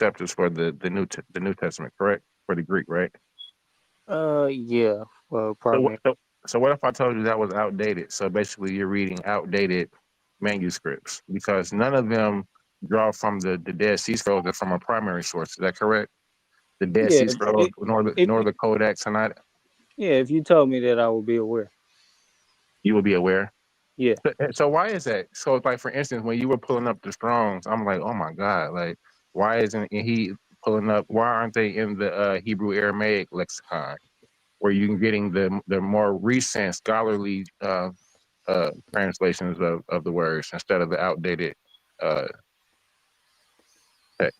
Skeptics for the New Testament, correct? For the Greek, right? Yeah. Well, So probably. what if I told you that was outdated? So basically, you're reading outdated manuscripts because none of them draw from the Dead Sea Scrolls. They're from a primary source. Is that correct? The Dead Yeah. Sea Scrolls, nor the Codex, and not. Yeah. If you told me that, I would be aware. You will be aware. Yeah. So why is that? So it's like, for instance, when you were pulling up the Strongs, I'm like, oh my God, like why isn't he pulling up? Why aren't they in the Hebrew Aramaic lexicon, where you can getting the more recent scholarly translations of the words instead of the outdated uh, text?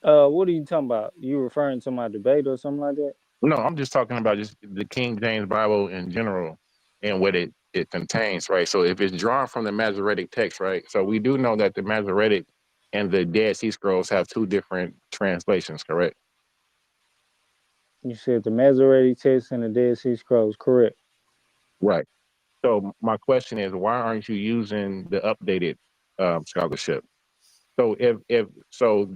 What are you talking about? You referring to my debate or something like that? No, I'm just talking about just the King James Bible in general and what it contains, right? So if it's drawn from the Masoretic text, right? So we do know that the Masoretic and the Dead Sea Scrolls have two different translations, correct? You said the Masoretic text and the Dead Sea Scrolls, correct? Right. So my question is, why aren't you using the updated scholarship? So if so,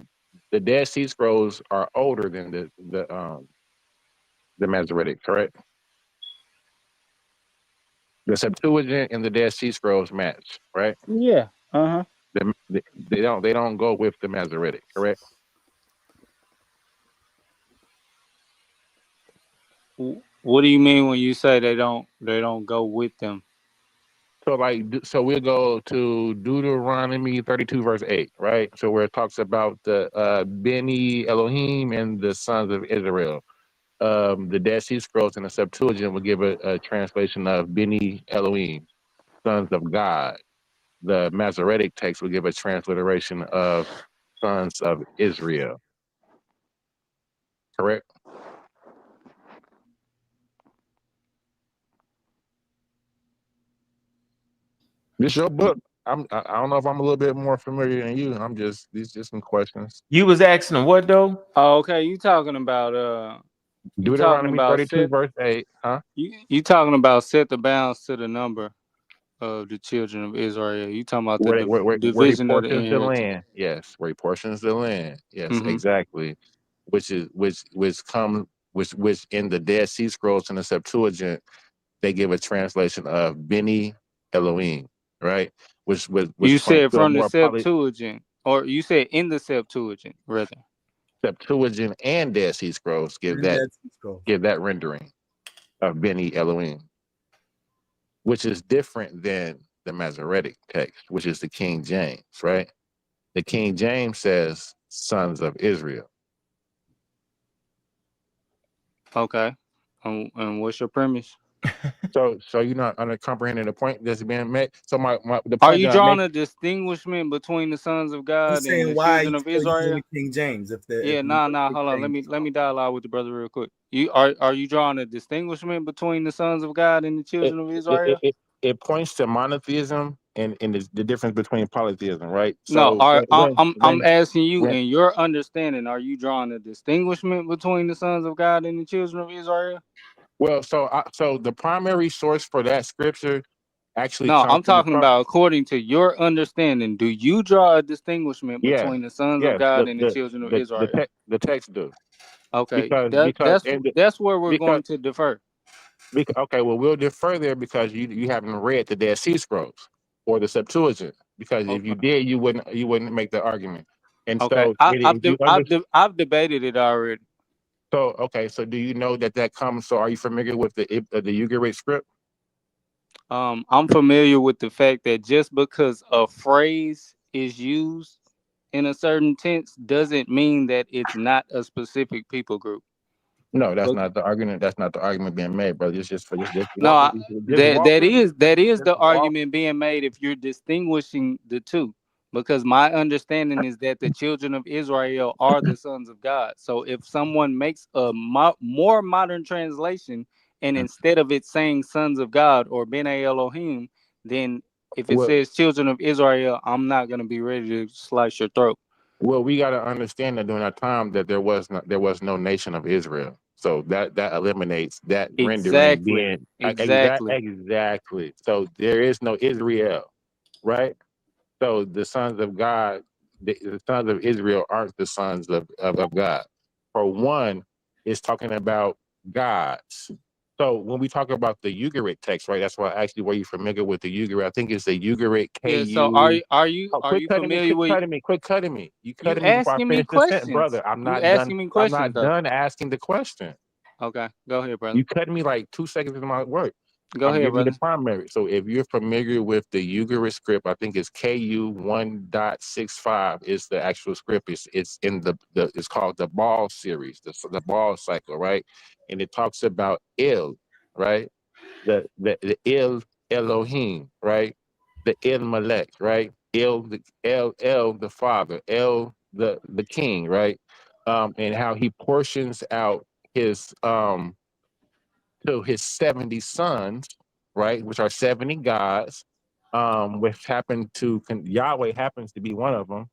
the Dead Sea Scrolls are older than the Masoretic, correct? The Septuagint and the Dead Sea Scrolls match, right? Yeah. Uh They don't go with the Masoretic, correct? huh. What do you mean when you say they don't go with them? So so we'll go to Deuteronomy 32 verse 8, right? So where it talks about the Beni Elohim and the sons of Israel. The Dead Sea Scrolls in the Septuagint will give a translation of Beni Elohim, sons of God. The Masoretic text will give a transliteration of sons of Israel, correct? This your book. I don't know if I'm a little bit more familiar than you. These just some questions. You was asking what though? Oh, okay. You talking about Deuteronomy 32 set verse 8, huh? you talking about set the bounds to the number of the children of Israel. You talking about the Where he division of the portions the inheritance. land. Yes, where he portions the land. Yes, Mm-hmm. exactly. Which in the Dead Sea Scrolls in the Septuagint, they give a translation of Beni Elohim, right? You Which points said to a from the more Septuagint, or you said in the Septuagint, rather. Septuagint and Dead Sea Scrolls give that rendering of Beni Elohim, which is different than the Masoretic text, which is the King James, right? The King James says sons of Israel. Okay. And what's your premise? So you're not under comprehending the point that's being made. So the Are point you that I'm drawing making. a distinguishment between the sons of He's God and saying the why are children you of still using Israel? the King James if Yeah, you hold on. Let me dialogue with the brother real quick. You are you drawing a distinguishment between the sons of God and the It, children of it, Israel? it, it, it points to monotheism and the difference between polytheism, right? No, So I'm asking you, in your understanding, are you drawing a distinguishment between the sons of God and the children of Israel? so the primary source for that scripture actually No, comes I'm from the talking about according to your understanding. Do you draw a distinguishment yes, between the sons of yes, God and the children of Israel? the text do Okay, because that's where we're because going to defer. okay, well, we'll defer there because you haven't read the Dead Sea Scrolls or the Septuagint. Because if you Okay, did, you wouldn't make the argument. And okay. so, if you I've debated it already. so okay, so do you know that comes? So, are you familiar with the Ugarit script? I'm familiar with the fact that just because a phrase is used in a certain tense doesn't mean that it's not a specific people group. No, that's But not the argument. That's not the argument being made, brother. It's just for just no, walk with just walk with me. that is Just the walk. argument being made if you're distinguishing the two. Because my understanding is that the children of Israel are the sons of God. So if someone makes a more modern translation and instead of it saying sons of God or Bene Elohim, then if it Well, says children of Israel, I'm not going to be ready to slice your throat. well, we got to understand that during that time that there was no nation of Israel. So that eliminates that rendering Exactly. being Exactly. exactly. So there is no Israel, right? So the sons of God, the sons of Israel aren't the sons of God. For one, it's talking about gods. So when we talk about the Ugarit text, right? That's why actually were you familiar with the Ugarit? I think it's the Ugarit Yeah. So KU. Oh, are you familiar with? quit cutting me. You You cutting me before I asking me finish the sentence, questions? brother. I'm You not done. asking me I'm questions not though? done asking the question. Okay, go ahead, brother. You cutting me like 2 seconds into my work. Go I'm ahead, giving you brother. the primary. So if you're familiar with the Ugarit script, I think it's KU 1.65 is the actual script. It's in the it's called the ball series, the ball cycle, right? And it talks about Il, right? The Il Elohim, right? The Il Malek, right? El the father, El the king, right? And how he portions out his to his 70 sons, right, which are 70 gods, which happen to Yahweh happens to be one of them.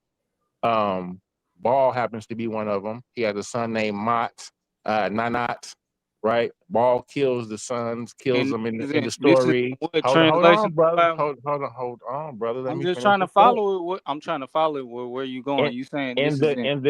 Baal happens to be one of them. He has a son named Nanat, right? Baal kills the sons, kills And them in the this is story. what Hold translation on, of the brother. Bible? Hold on, brother. Let I'm me just finish trying to the thought. follow it. I'm trying to follow it where you In, going. You saying in this is the in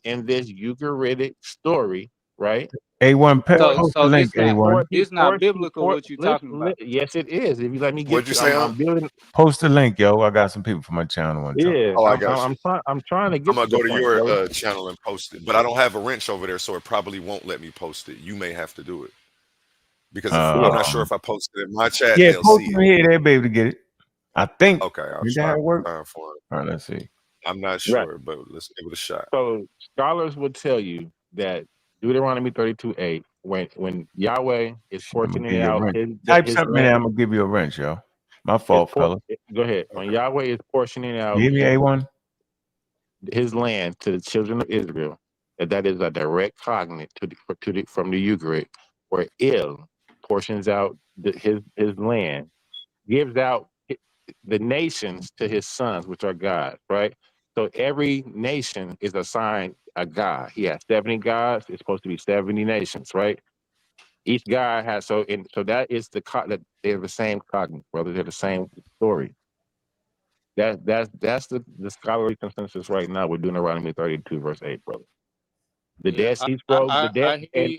in this Ugaritic story, right? A1, so post the link, this not A1. this not biblical what you talking about. Yes, it is. If you let me get What'd you to, say, I'm huh? building. Post the link, yo. I got some people from my channel want to talk. Yeah, Oh, I got you. I'm trying to I'm get to gonna the go to point, your brother. channel and post it, but I don't have a wrench over there, so it probably won't let me post it. You may have to do it because if I'm Yeah, not sure if I post it in my chat, Yeah, they'll post see it it. here. They'll be able to get it. I think. Okay, I'll Is that try how it works? for it. All right, let's see. I'm not right. sure, but let's give it a shot. So scholars would tell you that Deuteronomy 32:8, when Yahweh is I'm gonna give portioning you a out wrench. Type his something in there. land, I'm gonna give you a wrench, yo. My is fault, fella. go ahead. When Okay. Yahweh is portioning You out hear me, A1? his land to the children of Israel, that is a direct cognate from the Ugarit, where Il portions out his land, gives out the nations to his sons, which are gods, right? So every nation is assigned a god. He has 70 gods. It's supposed to be 70 nations, right? Each god has so that is that they're the same cognate, brother. They're the same story. That's the scholarly consensus right now. We're doing Deuteronomy 32 verse 8, brother. The Yeah, Dead Sea Scrolls, the dead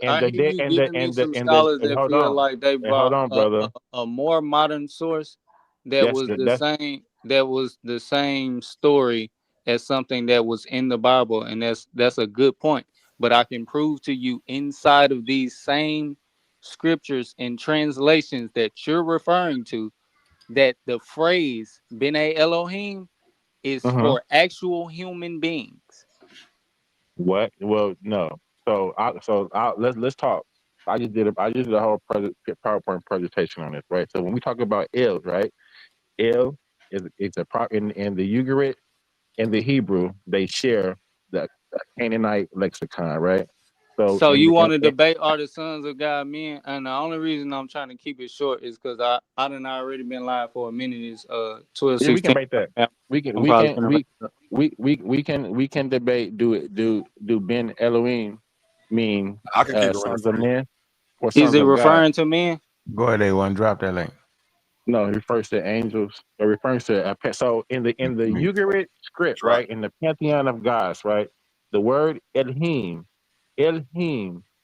I hear you giving me some scholars that feel like they hold brought on, brother. a more modern source that That's was that's the same story as something that was in the Bible, and that's a good point. But I can prove to you inside of these same scriptures and translations that you're referring to that the phrase B'nai Elohim is for actual human beings. what? Well, no. Let's talk. I just did a whole PowerPoint presentation on this, right? So when we talk about Il, right? Il is it's a pro in the Ugarit and the Hebrew, they share the Canaanite lexicon, right? So So you want to debate are the sons of God men? And the only reason I'm trying to keep it short is because I done already been live for a minute. Is 12, yeah, we can 16. debate that. We can I'm we probably can gonna we we can debate do Ben Elohim mean I can keep it running sons for of you. men or Is sons it of God? referring to men? Go ahead, A1. Drop that link. No, it refers to angels. It refers to so in the Me. Ugarit script, Drop. right? In the pantheon of gods, right? The word Elohim,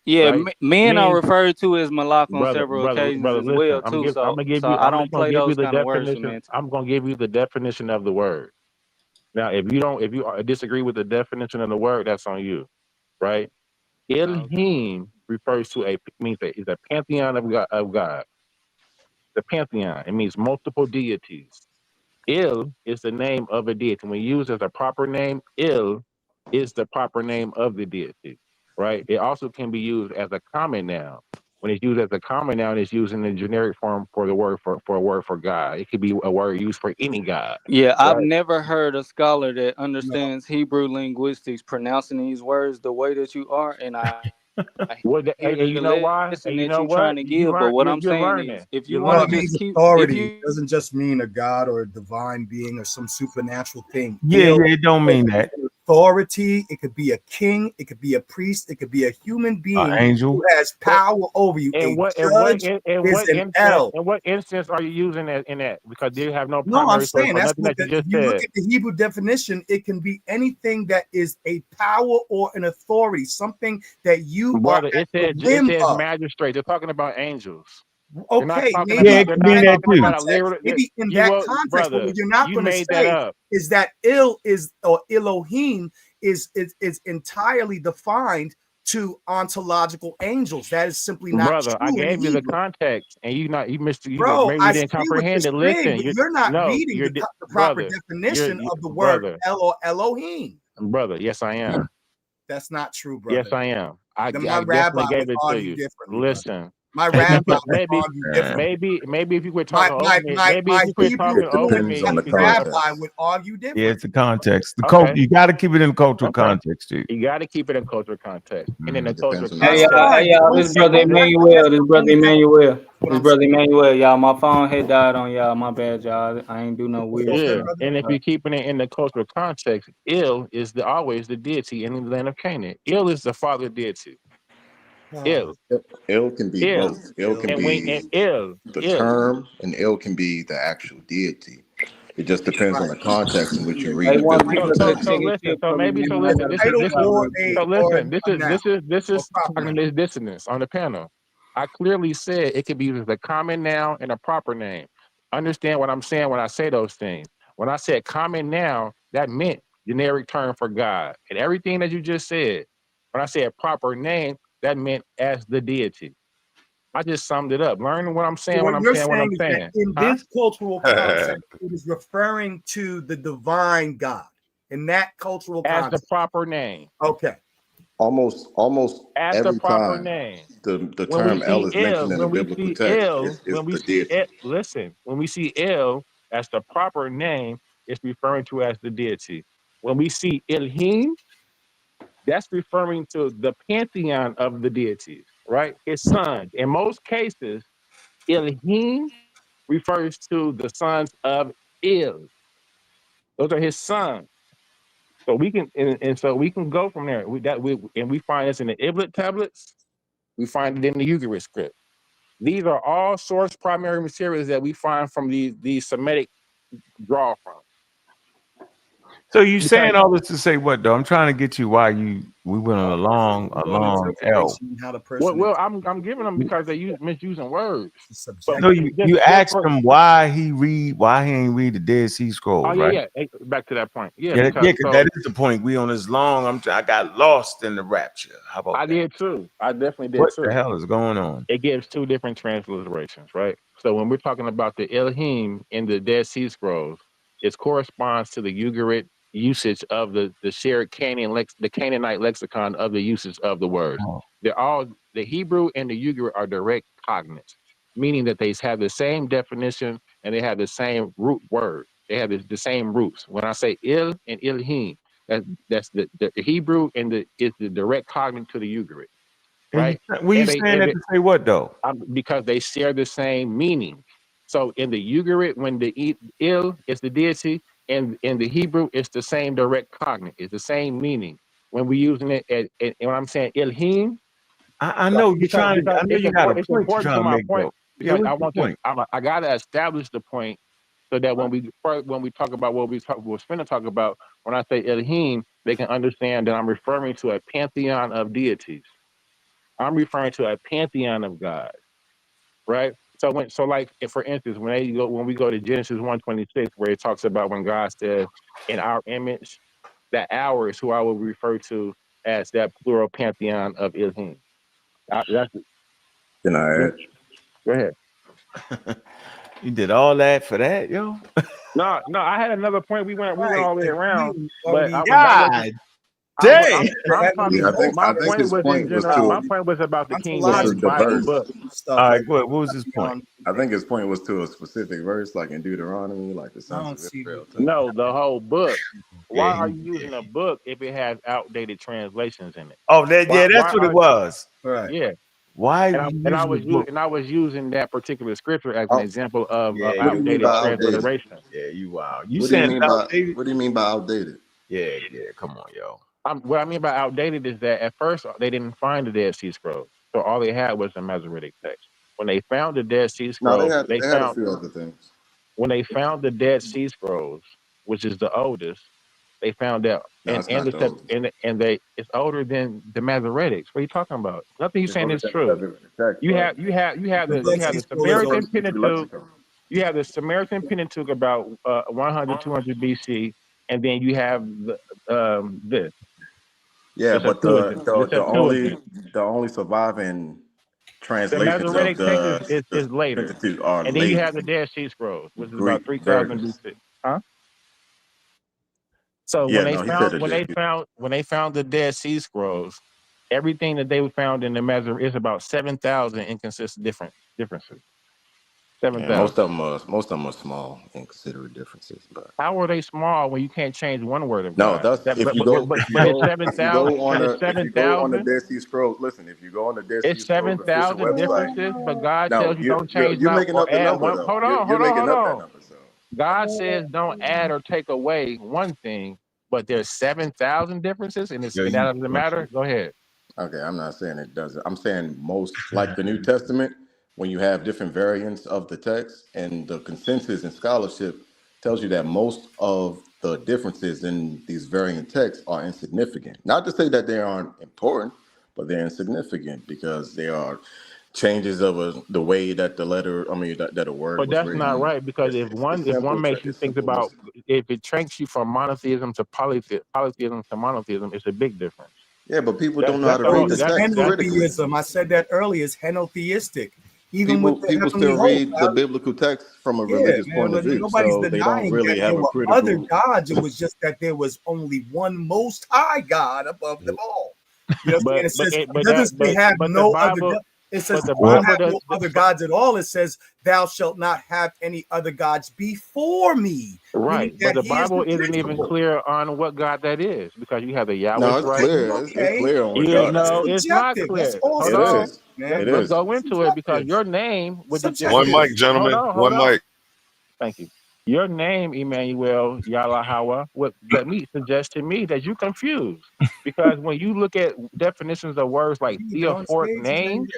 Yeah, right? men are Means referred to as Malak on several occasions brother. as Listen, well too. I'm So gonna give so you. I I'm don't just gonna play give you those the kind of words definition. semantics. I'm gonna give you the definition of the word. Now, if you disagree with the definition of the word, that's on you, right? Okay. Elohim refers to is a pantheon of God. The pantheon. It means multiple deities. Il is the name of a deity. When used as a proper name, Il is the proper name of the deity, right? It also can be used as a common noun. When it's used as a common noun, it's used in the generic form for the word for a word for God. It could be a word used for any God, Yeah, I've right? never heard a scholar that No, understands Hebrew linguistics pronouncing these words the way that you are, and I Well, hear the and you know lesson why? that And you're you know trying to what? give. You But what learn. I'm You're saying is, learning. if you You're want no, to it learning. just means keep, if authority. you It doesn't just mean a god or a divine being or some supernatural thing. Yeah, it don't mean that. authority. It could be a king. It could be a priest. It could be a human being angel who has power over you. And A what judge is an L. in what instance are you using that in that? Because they have no No, I'm primary source saying or that's nothing what that you if just you look said. at the Hebrew definition, it can be anything that is a power or an authority, something that you Brother, are it at the says whim of. magistrate. They're talking about angels. They're not Okay, talking maybe Yeah, about. it They're could in not mean that that talking too. about a context, literal. maybe in You that will, context, but brother. what you're not You going to made that say up, is that ill is or Elohim is entirely defined to ontological angels. That is simply not brother. I true in the gave you the Hebrew. context, and you missed. Bro, Maybe I you didn't see what you're comprehend it. saying, Listen, but you're not no, reading the proper brother. definition of the word Brother, El or Elohim. brother. Yes, I am. That's not true, Yes, brother. I am. I Then my definitely rabbi would gave it to argue you. differently, brother. Listen, My maybe rabbi would maybe argue differently. maybe if you quit talking over me, My maybe if you quit Hebrew talking It over depends me, on you the can get. rabbi context. would argue differently. Yeah, it's the context. The Okay. you got to keep it in cultural Okay. context too. You got to keep it in cultural context, and in the It cultural depends on the Hey, context. context. y'all, Don't this say brother go back to Emmanuel, this brother Thessalonians. Emmanuel, What this I'm brother saying. Emmanuel, y'all. My phone had died on y'all. My bad, y'all. I ain't do no weird Okay, Yeah, shit. brother. and if you're keeping it in the cultural context, Il is always the deity in the land of Canaan. Il is the father deity. Il, Ill can be Il, both. Ill can and when be and Il, the Il. term, and ill can be the actual deity. It just depends on Right. the context in which you read Hey, the one biblical people that text. So chicken listen. shit So for me, maybe man. so I listen. gotta This is take Title a shot real quick. so or listen. a noun This or is proper noun. cognitive dissonance on the panel. I clearly said it could be used as a common noun and a proper name. Understand what I'm saying when I say those things. When I said common noun, that meant generic term for God, and everything that you just said. When I said proper name, that meant as the deity. I just summed it up. Learning what I'm So saying when what I'm you're saying what I'm saying is that saying. in Huh? this cultural context, it is referring to the divine God. In that cultural As the context. proper name. Okay. Almost As the every proper time name. the When we term El see is ill, mentioned in the when we biblical see text, ill, is when we the see deity. it, listen, when we see ill as the proper name, it's referring to as the deity. When we see Elohim, that's referring to the pantheon of the deities, right? His sons. In most cases, Elohim refers to the sons of Il. Those are his sons. So we can and so we can go from there. We find this in the Iblet tablets. We find it in the Ugarit script. These are all source primary materials that we find from these Semitic draw from. So you Because, saying all this to say what though? I'm trying to get you why we went on a On long L. interpretation, how the person well, I'm giving them because they misusing words. is But No, subjective. you asked him why he ain't read the Dead Sea Oh Scrolls, yeah, right? yeah. Back to that point. Yeah, Yeah, because because that is the point. We on this long. I got lost in the rapture. How about I that? did too. I definitely did What too. the hell is going on? It gives two different transliterations, right? So when we're talking about the Elohim in the Dead Sea Scrolls, it corresponds to the Ugarit usage of the shared the Canaanite lexicon of the usage of the words. Oh. They're all the Hebrew and the Ugarit are direct cognates, meaning that they have the same definition and they have the same root word. They have the same roots. When I say Il and Elohim, that's the Hebrew and is the direct cognate to the Ugarit, right? Were you And they saying that to say what though? because they share the same meaning. So in the Ugarit, when the Il is the deity, and in the Hebrew, it's the same direct cognate. It's the same meaning. When we're using it, and when I'm saying Elohim, I know you're because I know it's you got a important. It's point you're important to trying to my make point though. Yeah, because what's I the want to. point? I got to establish the point so that when we talk about what we're going to talk about, when I say Elohim, they can understand that I'm referring to a pantheon of deities. I'm referring to a pantheon of gods, right? So like if, for instance, when we go to Genesis 1:26, where it talks about when God says, "In our image," that "our" is who I will refer to as that plural pantheon of Elohim. That's Can I add? go ahead. You did all that for that, yo? No, I had another point. We went Right. all the way If around, you but already God dang. I'm heavily talking. Yeah, My I think point his was in point was general. My to point was about the King was to James ontological Bible diverse. book. stuff All right, like what was his point? I think his point was to a specific verse, like in Deuteronomy, like the I sons don't of see what Israel. No, the whole book. Yeah, Why are you using a book if it has outdated translations in it? Oh, that's Why what it are was. right. yeah? Why And are you using the book? I was using that particular scripture as an Oh, example of Yeah, what do you mean outdated by outdated? transliteration. yeah, you wow. You What do you saying it's mean by outdated? what do you mean by outdated? Yeah, come on, yo. What I mean by outdated is that at first they didn't find the Dead Sea Scrolls, so all they had was the Masoretic text. When they found the Dead Sea No, Scrolls, they had a few other things. when they found the Dead Sea Scrolls, which is the oldest, they found that No, it's not the oldest. it's older than the Masoretics. What are you talking about? Nothing you're It's saying older is than true. the text, You bro. have The Dead Sea the Scroll is Samaritan older. Pentateuch. You have the Samaritan Pentateuch about 100, 200 BC, and then you have this. Yeah, The but Septuagint. The Septuagint. the only surviving The translations of Masoretic text the is later, Pentateuch are and then you late have the Dead Sea Scrolls, which is Greek about 3000 versions. BC. Huh? So Yeah, no, he said it. when they found the Dead Sea Scrolls, everything that they found in the Masoretic is about 7,000 inconsistent differences. Yeah, 7,000. most of them are small, inconsiderate differences. But How are they small when you can't change one word of no, God? that's That, if you go but it's 7,000. But it's if you go on the 7,000. Dead Sea Scrolls. Listen, if you go on the Dead Sea It's Scrolls official 7,000 website, differences. But God no, tells you don't change you're not making or up the add number one. though. Hold on, You're hold on, making hold up that on. number. So God says don't add or take away one thing, but there's 7,000 differences, and Yo, that you doesn't matter. Go ahead. okay, I'm not saying it doesn't. I'm saying most, like the New Testament, when you have different variants of the text, and the consensus in scholarship tells you that most of the differences in these variant texts are insignificant. Not to say that they aren't important, but they're insignificant because they are changes of the way that the letter, that a word But was that's not written. right because It's if one simple. makes you It's think simple. about if it tranks you from monotheism to polytheism to monotheism, it's a big difference. Yeah, but people don't know how That's to the whole. read the It's text critically. henotheism. I said that earlier. It's henotheistic. Even with the People heavenly still host. read the biblical text from a Yeah, religious man. point of But view, nobody's so they don't denying really that there have a were other critical. gods. It was just that there was only one most high God above them all. You know what I'm saying? But It says it but doesn't say have the no other Bible God. It says the don't Bible have does. no other gods at all. It says thou shalt not have any other gods before me. Meaning Right, but that the he is Bible the isn't even principle. clear on what God that is because you have the No, Yahweh's it's right. clear. It's Okay. clear on what You God That's know, is. it's not subjective. That's clear. all Hold It on, is. subjective, man. It let's is. go into it because Subjective. your name with the One Subjective. mic, hold gentlemen. on, hold One on. mic. Thank you. Your name, Emmanuel Yalahawa, would let me suggest to me that you confused because when you look at definitions of words like Even on theophoric stage, his name. names,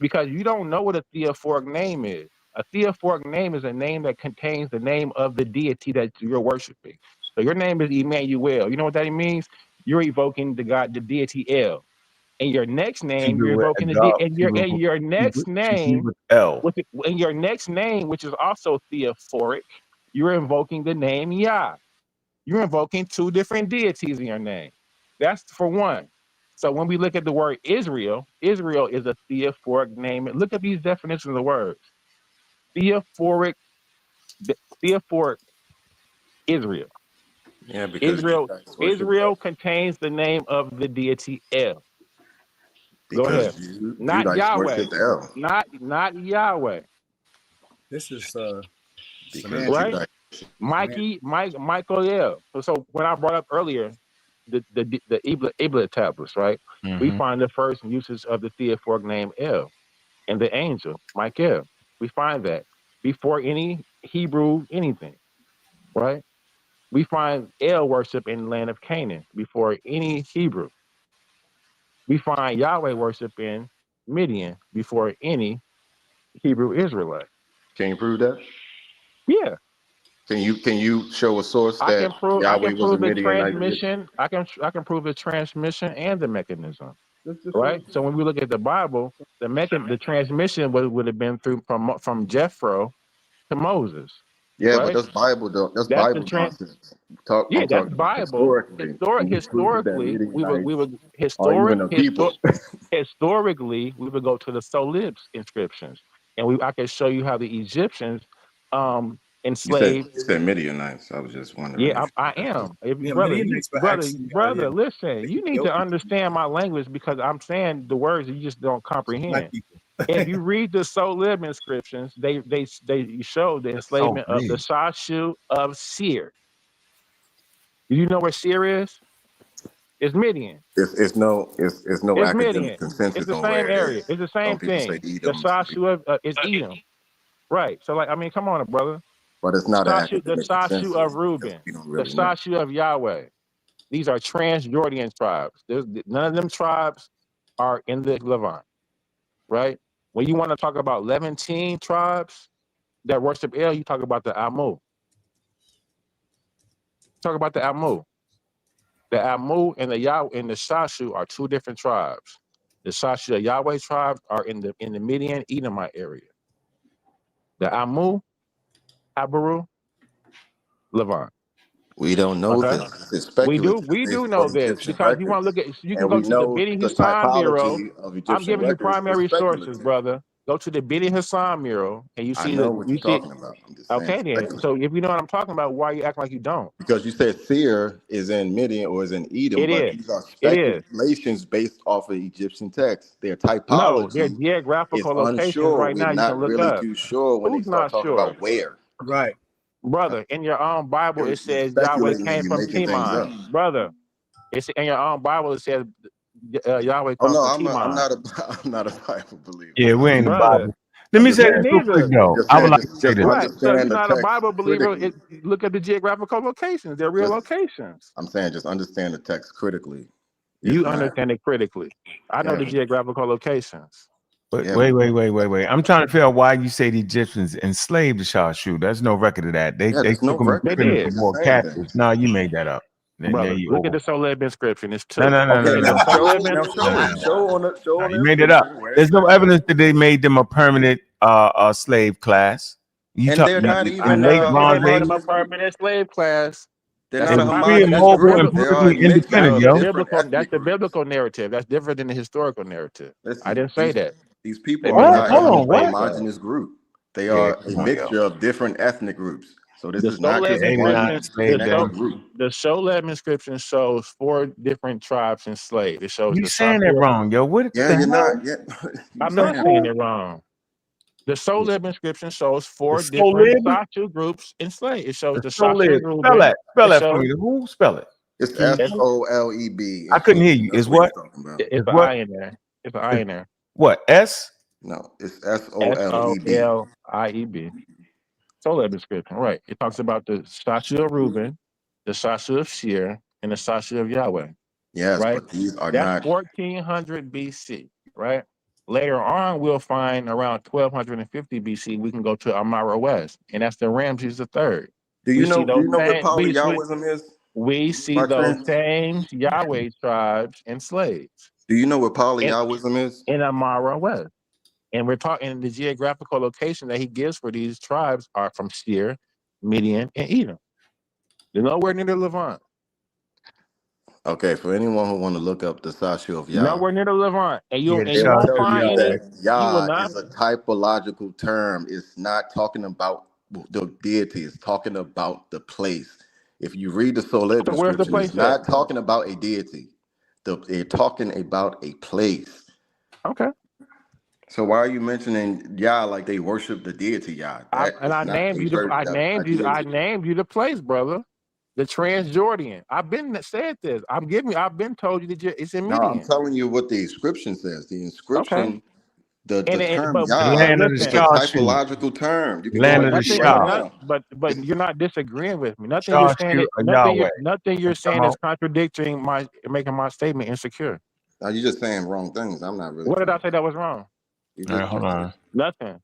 because you don't know what a theophoric name is. A theophoric name is a name that contains the name of the deity that you're worshiping. So your name is Emmanuel. You know what that means? You're evoking the God, the deity El. And your next name, you're Hebrew with a evoking dog. and your next name, Hebrew L. in your next name, which is also theophoric, you're invoking the name Yah. You're invoking two different deities in your name. That's for one. So when we look at the word Israel, Israel is a theophoric name. Look at these definitions of words. Theophoric, theophoric Israel. Yeah, because you Israel, guys worship Israel contains the name of the deity El. Go ahead. you Not guys Yahweh. worship El Not Yahweh. This is because you semantic. Right? guys. Michael El. So when I brought up earlier the Ibla tablets, right? We Mm-hmm. find the first usage of the theophoric name El and the angel, Michael. We find that before any Hebrew anything, right? We find El worship in the land of Canaan before any Hebrew. We find Yahweh worship in Midian before any Hebrew Israelite. Can you prove that? Yeah, Can you show a source I that can prove Yahweh was a the Midianite deity? transmission. I can prove the transmission and the mechanism. Just show Right. us. So when we look at the Bible, the transmission would have been through from Jethro to Moses. Yeah, but Right. that's Bible though. That's That's the Bible trans. nonsense. Yeah, I'm that's talking about Bible. historically. Can you prove that Historically, we Midianites would are even a people? historically we would go to the Solibs inscriptions, and I can show you how the Egyptians enslaved. You said Midianites. I was just wondering Yeah, if I that's am. If, Yeah, brother, Midianites were actually listen. the You need to Ethiopians, understand my language because I'm saying the words that you just don't black comprehend. people. If you read the Solib inscriptions, they show the That's so enslavement of the big. Shashu of Seir. Do you know where Seir is? It's Midian. it's no It's academic Midian. It's consensus the on where same it area. is. It's the Some same people say thing. The Edom, Shashu of is Edom. Right. So like, I mean, come on, brother. but it's not an The academic Shashu consensus of because Reuben. we don't The really know. Shashu of Yahweh. These are Transjordan tribes. None of them tribes are in the Levant, right? When you want to talk about Levantine tribes that worship El, you talk about the Amu. Talk about the Amu. The Amu and the Yah and the Shashu are two different tribes. The Shashu Yahweh tribes are in the Midian Edomite area. The Amu, Habaru, Levant. We don't know Okay. this. It's We speculative do based know on this Egyptian because you want to records, look at, you can and go we to the know Beni the Hassan mural. typology of I'm Egyptian giving you records is primary sources, speculative. brother. Go to the Beni Hassan mural and you I see know the, what you you're see, talking about. I'm just saying okay it's then. So speculative. if you know what I'm talking about, why you act like you don't? Because you said Seir is in Midian or is in Edom, It but is. these are It is. speculations based off of Egyptian texts. Their No, they're typology is geographical locations unsure. right We're now. You can not look really up. too sure when they Who's start not talking sure? about where. Right. Brother, in your own Bible, it You're says Yahweh speculating and came you're from making things up. Timon. Brother, it's in your own Bible, it says Yahweh Oh comes no, from I'm Timon. not I'm not a Bible believer. Yeah, we ain't the Brother, Bible. Let I'm me just say me this saying. real quick neither. though. Just I would saying. like to say Just this. Right. So if understand you're the not a text Bible believer, critically. look at the geographical locations. They're real Just locations. I'm saying, just understand the text critically. It's You not. understand it critically. I know Yeah. the geographical locations. But Yeah. wait. I'm trying to figure out why you say the Egyptians enslaved the Shashu. There's no record of that. They Yeah. they There's no took them and They record put them of as did. it war just saying captives. things. Nah, you made that up. Now Brother, you look at over. the Soleb inscription. It's No, two. no, no, no, Okay. no, The Now no. Soleb show Nah, it. inscription. nah, Show on you the made it up. inscription where it There's no says. evidence that they made them a permanent slave class. You And talk they're you, not in even late I say they Bronze made Age. them a homogenous group. permanent slave class. They're That's not the a They Bible. free and homogenous That's the mobile and group. biblical. They are a politically mixture independent, That's of the yo. different biblical. That's ethnic the groups. biblical narrative. That's different than the historical narrative. I Listen, didn't say that. these They people are made them a What? not Hold a permanent on, slave what? class. homogenous group. They Yeah, are a come on, yo. mixture of different ethnic groups. So this The is not Soleb just They did one not inscription. enslave genetic them. group. The Soleb inscription shows 4 different tribes enslaved. It shows You the saying that Shakir. wrong, yo. What Yeah, the you're hell? not. Yeah, you I'm The not saying saying who? it wrong. The Soleb inscription shows The 4 different Solib? Sachu groups enslaved. It shows The the Sachu Solib. Spell Reuben. that. Spell It that for shows me. Who? Spell it. it's it's, SOLEB I couldn't hear inscription. you. That's Is what he's what? talking about. it's Is an what? I in there. It's an I Is in there. what? S? No, it's SOLEB. SOLIEB. Soleb inscription, right? It talks about the Sachu of Reuben, the Sachu of Shir, and the Sachu of Yahweh. Yes, Right? but these are That's not. 1400 BC, right? Later on, we'll find around 1250 BC, we can go to Amara West, and that's the Ramses III. Do We you see know? Do those you know what same, polyahoism is? we see By those chance? same Yahweh tribes enslaved Do you know what in, polyahoism is? in Amara West. And we're talking the geographical location that he gives for these tribes are from Seir, Midian, and Edom. They're nowhere near the Levant. Okay, for anyone who want to look up the Sashu of Yah, Nowhere near the Levant. And Yeah, the they you will won't tell find you Shashu any, that you will Yah not. is a typological term. It's not talking about the deity. It's talking about the place. If you read the Soleb So where's the inscription, it's place at? not talking about a deity. They're talking about a place. Okay. So why are you mentioning Yah like they worship the deity Yah? That And is I not named a you the I deity. named you the place, brother. The Transjordan. I've been said this. I've been told you that it's in No, I'm Midian. telling you what the inscription says. The Okay. inscription, the And term the Yah land of the is a listen, Shashu. typological term. You can go Land but of and the read it nothing, right Shah. now. but you're not disagreeing with me. Nothing you're saying Shashu is of Yahweh. nothing you're Come saying on. is contradicting making my statement insecure. Now you're just saying wrong things. I'm not really What did I trying to. say that was wrong? You All right, just hold on. Nothing.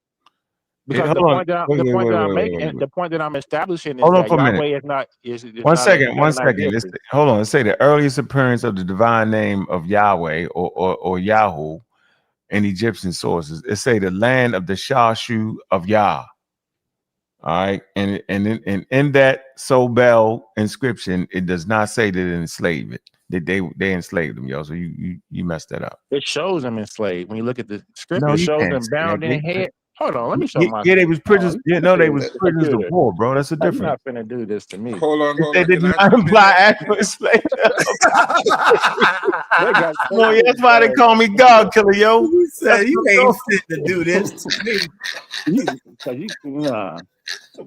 Hey, Because hold on. Wait, wait, wait, wait, wait, wait, wait. the point that I'm establishing is Hold on that for a minute. Yahweh is One not a second. canonized Let's deity. hold on. Let's say the earliest appearance of the divine name of Yahweh or Yahoo in Egyptian sources. It say the land of the Shashu of Yah. All right, and in that Sobel inscription, it does not say that it enslaved it. That they enslaved them, yo. So you messed that up. It shows them enslaved. When you look at the script, No, it you shows can't them say that. bound in head. Hold on, let me show my. Yeah, they was prisoners. Oh, Yeah, no, they was prisoners of computer. war, bro. That's the You're difference. not finna do this to me. Hold They on. did Can I not jump in imply there? actual enslavement. They got No, that's why they call me God Killer, yo. You That's said you what ain't fit to do this to me. nah.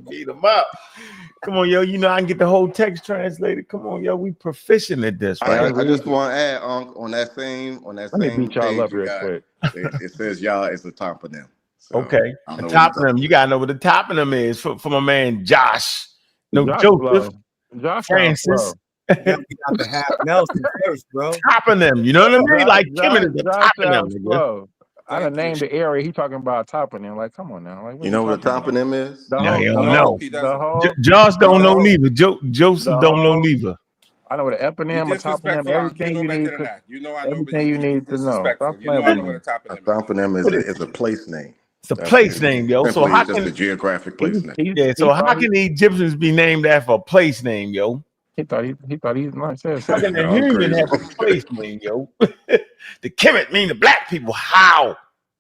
beat them up. Come on, yo. You know I can get the whole text translated. Come on, yo. We proficient at this, I Hey, right? can I read. just want to add on that same Let me beat y'all page up you real got. quick. It says Yah is the top of them. So Okay. I don't The know what you're top of talking them. You gotta know what the top of them is for my man Josh. No, Josh Joseph, slow. Josh sounds Francis, slow. Yeah, we got the half Nelson first, bro. Topping them, you know what I mean? Like Kemet is the Josh topping them. sounds Nigga. slow. I done Thank you. named the area. He talking about topping him. Like, come on now. Like, what You know what a talking about? toponym is? The No, whole, he the don't whole, know. He the doesn't. whole. Josh don't the know whole- neither. Joseph the don't know whole- neither. I know what an You eponym, a toponym, disrespectful, Ankh. You everything know you better need than to, that. You know I know, but everything you you need to know. disrespectful. Stop You know playing I with know me. what a A toponym is. toponym is a place name. It's a That's place it. name, yo. So Simply how just a can geographic place name. yeah? So how can the Egyptians be named after a place name, yo? He thought he's not said How can the Y'all Union crazy. have a place name, yo? The Kemet mean the black people. How?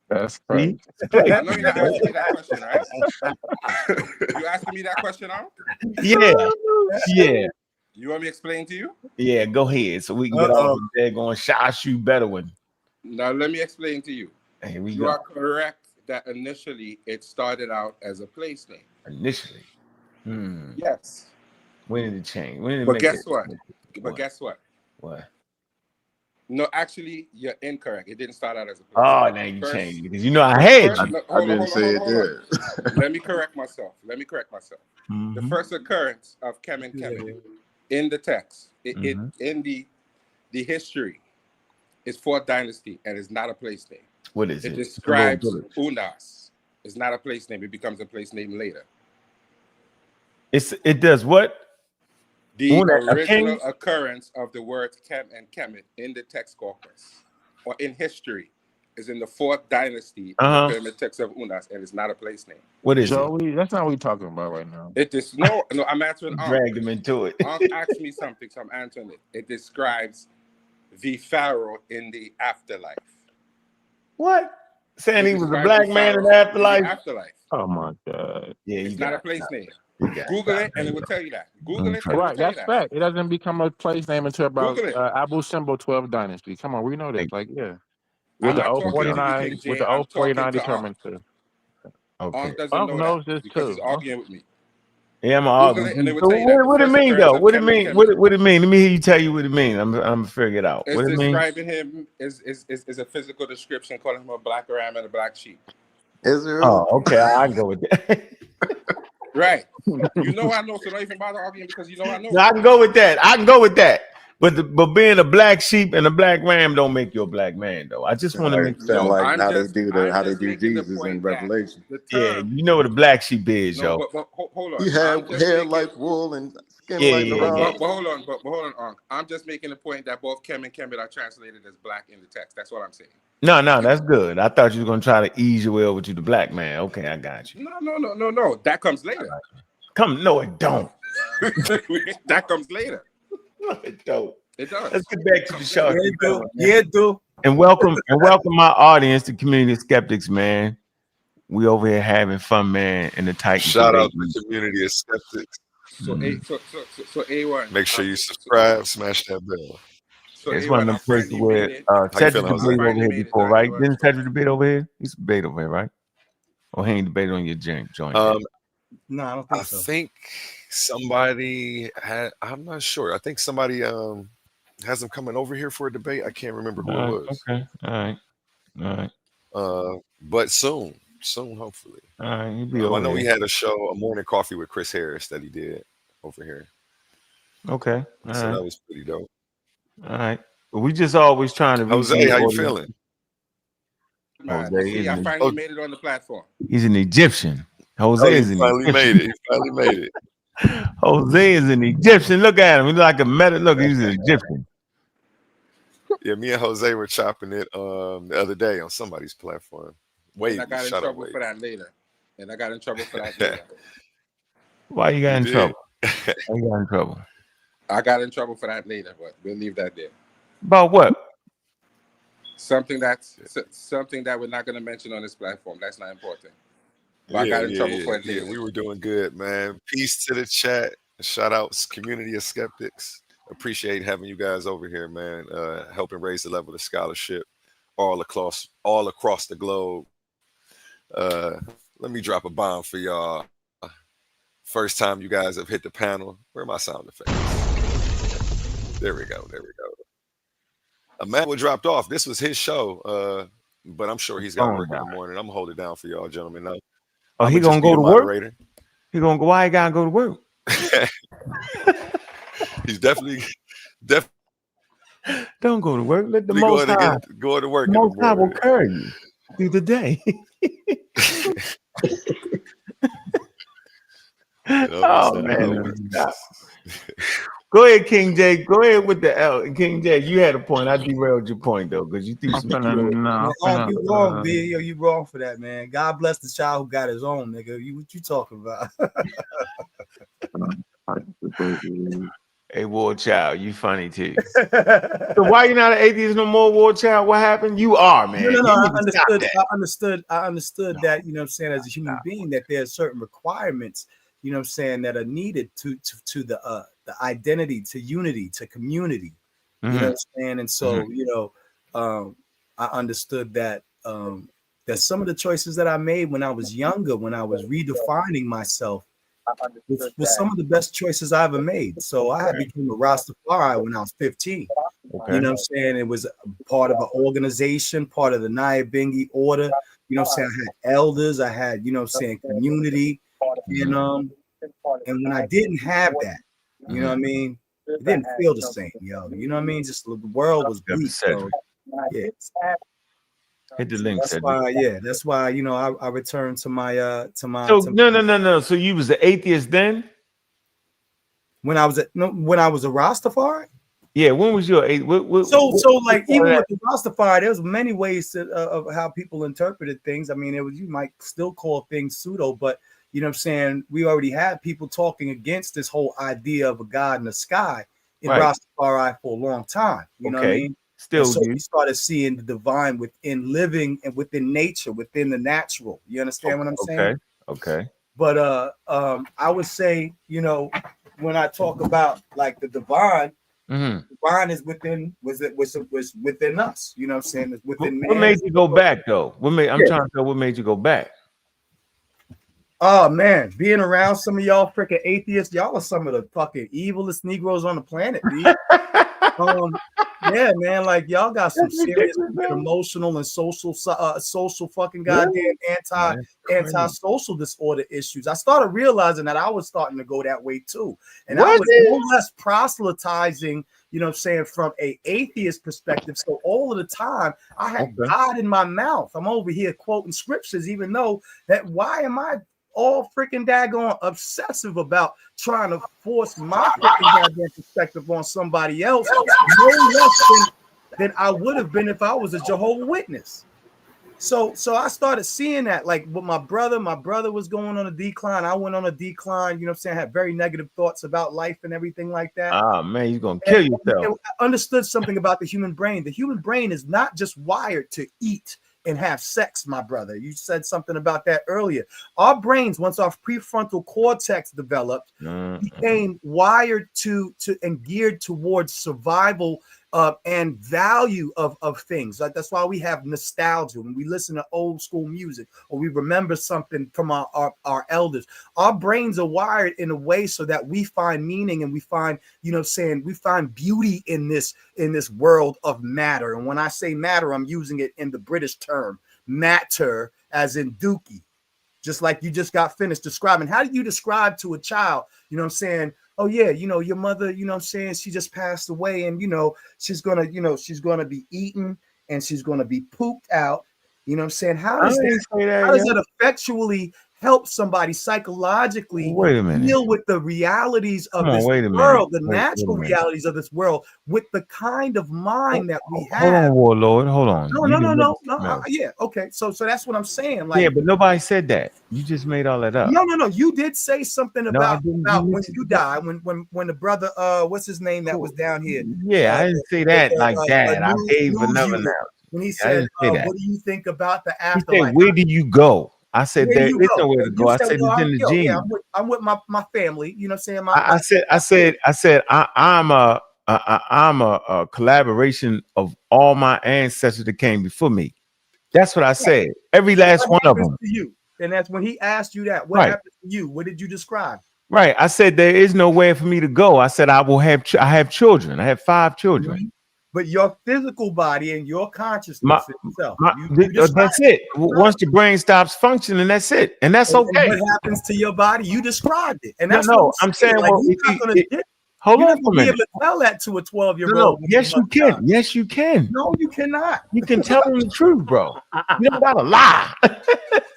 That's See? crazy. It's a place. I know you're not asking me that question, right? You asking me that question, Ankh? Yeah. You want me to explain to you? Yeah, go ahead. So we can get off of there going Shashu Bedouin. Now let me explain to you. Here we You go. are correct that initially it started out as a place name. Initially. Yes. When did it change? When did it But make guess it? what? But guess what? What? No, actually, you're incorrect. It didn't start out as a place Oh, name. now you First- changed it because you know I had first- you. no, I hold on, didn't hold on, say hold on, it hold did. on. Let me correct myself. The Mhm. first occurrence of Kemet in the text, Mhm. in the history, is fourth dynasty and is not a place name. What is It it? describes A little village. Unas. It's not a place name. It becomes a place name later. It does what? The Una, a original king? occurrence of the words Kem and Kemet in the text corpus or in history is in the fourth dynasty of the pyramid text of Unas, and it's not a place name. What is it? Joey, that's not what we're talking about right now. It is no, I'm answering Ankh. Dragged him into it. Ankh asked me something, so I'm answering it. It describes the pharaoh in the afterlife. What? Saying It he was a describes black the man in pharaoh the afterlife? afterlife. Oh my God. Yeah, It's not a place name. it. Google it and it will tell you that. Google it and it will Right, tell you that's that. fact. It doesn't become a place name until about Google it. Abu Simbel 12th dynasty. Come on, we know this. Like, yeah. I'm With the not talking to you, 049, King with J. the I'm talking 049 to Ankh. determined to. Okay. Ankh doesn't Unc know knows that this because too. he's arguing with me. Yeah, I'm Google arguing. it and it will So tell you that. what The it first mean occurrence though? of What it Kemet mean? Kemet. What it mean? Let me hear you tell you what it mean. I'm gonna figure it out. It's What it mean? describing him is a physical description, calling him a black ram and a black sheep. Israel. Oh, okay. I can go with that. Right. You know I know, so don't even bother arguing because you know I know. No, I can go with that. I can go with that. But being a black sheep and a black ram don't make you a black man though. I just want to make Sound like I'm how just- they do I'm how they just do making the Jesus point in that Revelation. the yeah, term, you know what a black sheep is, no, yo. but hold on. He I'm had just hair making- like wool and skin Yeah, like yeah, the yeah. rock. But hold on, Ankh. I'm just making the point that both Kem and Kemet are translated as black in the text. That's what I'm saying. No, that's good. I thought you were gonna try to ease your way over to the black man. Okay, I got you. No. That comes later. No, it don't. That comes later. No, it don't. It does. Let's get back to the show. Yeah, do. And welcome my audience, the community of skeptics, man. We over here having fun, man, in the Titan. Shout out debate. to the community of skeptics. So A1. Make sure you subscribe, smash that bell. So It's A1, one of I them places finally where made it. Cedric feeling, Jose? debated over Finally here made it, before, Doc. right? A1. Didn't Cedric debate over here? He's debated over here, right? Or he ain't debated on your joint. No, I don't I think so. think somebody had. I'm not sure. I think somebody has him coming over here for a debate. I can't remember who it was. Okay. All right. But soon, hopefully. All right. You'll be I over know here. he had a show, a morning coffee with Chris Harris that he did over here. Okay. All So right. that was pretty dope. All right. But we just always trying to reach Jose, the how you audience. feeling? Man, Jose see, is I an- finally made it on the platform. He's an Egyptian. Jose Oh, he is an finally Egyptian. made it. He finally made it. Jose is an Egyptian. Look at him. He's like a meta. Look, he's an Egyptian. Yeah, me and Jose were chopping it the other day on somebody's platform. Wait, And I got in trouble for that later. Why you got in did? trouble? Why you got in trouble? I got in trouble for that later, but we'll leave that there. About what? Something that we're not going to mention on this platform. That's not important. But I got in trouble for it later. We were doing good, man. Peace to the chat. Shout outs, community of skeptics. Appreciate having you guys over here, man. Helping raise the level of scholarship all across the globe. Let me drop a bomb for y'all. First time you guys have hit the panel. Where are my sound effects? There we go. Emmanuel dropped off. This was his show, but I'm sure he's got work in the morning. I'm gonna hold it down for y'all, gentlemen. Now, Oh, he gonna go to work? He gonna go? Why he gotta go to work? He's definitely. Don't go to work. Let the Go Most High to work. The Most High will carry you through the day. Oh man. Go ahead, King J. Go ahead with the L. King J, you had a point. I derailed your point though, because you threw some. You wrong, B. Yo, you wrong for that, man. God bless the child who got his own, nigga. What you talking about? Hey, War Child, you funny too. So why you not an atheist no more, War Child? What happened? You are, man. No, I understood that, you know what I'm saying, as a human being, that there are certain requirements, you know what I'm saying, that are needed to the identity, to unity, to community. You know what I'm saying? And so, you know, I understood that that some of the choices that I made when I was younger, when I was redefining myself, was some of the best choices I ever made. So I had become a Rastafari when I was 15. Okay. You know what I'm saying? It was part of an organization, part of the Nyabingi order. You know what I'm saying? I had elders, I had, you know what I'm saying, community. And when I didn't have that, you know what I mean? It didn't feel the same, yo. You know what I mean? Just the world was weak. So, yeah. Hit the link. That's why, you know, I returned to my No. So you was an atheist then? When I was a Rastafari? Yeah, when was your so like even with the Rastafari, there's many ways of how people interpreted things. I mean, you might still call things pseudo, but you know what I'm saying, we already had people talking against this whole idea of a God in the sky in Rastafari for a long time. You know what I mean? Still, so we started seeing the divine within living and within nature, within the natural. You understand what I'm saying? Okay. But I would say, you know, when I talk about like the divine, divine is within was within us. You know what I'm saying? It's within man. What made you go back though? I'm trying to know what made you go back. Oh man, being around some of y'all freaking atheists, y'all are some of the fucking evilest Negroes on the planet, dude. Yeah, man, like y'all got some serious emotional and social fucking goddamn anti-social disorder issues. I started realizing that I was starting to go that way too, and I was no less proselytizing, you know what I'm saying, from a atheist perspective. So all of the time I had God in my mouth. I'm over here quoting scriptures, even though that why am I all freaking daggone obsessive about trying to force my freaking goddamn perspective on somebody else, no less than I would have been if I was a Jehovah's Witness. So I started seeing that, like with my brother was going on a decline. I went on a decline, you know what I'm saying? I had very negative thoughts about life and everything like that. Ah, man, you're going to kill yourself. I understood something about the human brain. The human brain is not just wired to eat and have sex, my brother. You said something about that earlier. Our brains, once our prefrontal cortex developed, became wired to and geared towards survival and value of things. Like that's why we have nostalgia when we listen to old school music or we remember something from our elders. Our brains are wired in a way so that we find meaning and we find, you know what I'm saying, we find beauty in this world of matter. And when I say matter, I'm using it in the British term, matter, as in dookie. Just like you just got finished describing. How do you describe to a child, you know what I'm saying, oh yeah, you know, your mother, you know what I'm saying, she just passed away and, you know, she's going to be eaten and she's going to be pooped out. You know what I'm saying? How does that effectually help somebody psychologically deal with the realities of this world, the natural realities of this world, with the kind of mind that we have? Hold on, Warlord. Hold on. No. Yeah, okay. So that's what I'm saying. Like, yeah, but nobody said that. You just made all that up. No. You did say something about when you die, when the brother, what's his name that was down here? Yeah, I didn't say that like that. I gave another now. When he said, what do you think about the afterlife? He said, where do you go? I said, there is nowhere to go. I said, it's in the gene. Yeah, I'm with my family. You know what I'm saying? I said, I'm a collaboration of all my ancestors that came before me. That's what I said. Every last one of them. To you. And that's when he asked you that. What happened to you? What did you describe? Right. I said, there is nowhere for me to go. I said, I have children. I have 5 children. Mm-hmm. But your physical body and your consciousness itself. That's it. Once the brain stops functioning, that's it. And that's okay. What happens to your body? You described it. And that's I'm saying, like, Hold You're on not for a gonna be minute. able to tell that to a 12-year-old. No. Yes, you can. Yes, you can. No, you cannot. You can tell them the truth, bro. You don't gotta lie.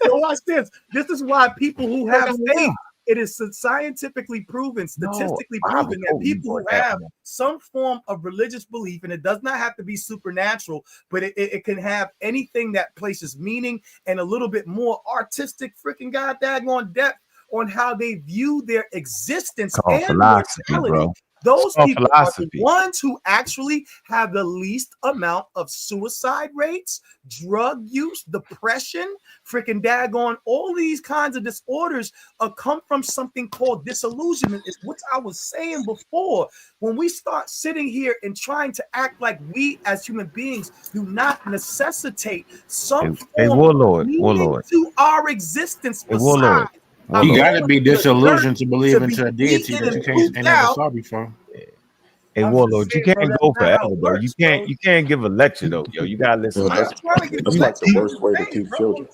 So watch this. This is why people who have gotta lie. faith, it is scientifically proven, statistically proven that people who have some form of religious belief, and it does not have to be supernatural, but it can have anything that places meaning and a little bit more artistic freaking god daggone depth on how they view their existence and philosophy, mortality. bro. Those people are the philosophy. ones who actually have the least amount of suicide rates, drug use, depression, freaking daggone, all these kinds of disorders come from something called disillusionment. It's what I was saying before. When we start sitting here and trying to act like we as human beings do not necessitate some form of meaning to our existence besides. You gotta be disillusioned to believe into a deity that you ain't never saw before. Hey, Warlord, you can't go forever though. You can't give a lecture though, yo. You gotta listen. That's like the worst way to teach children.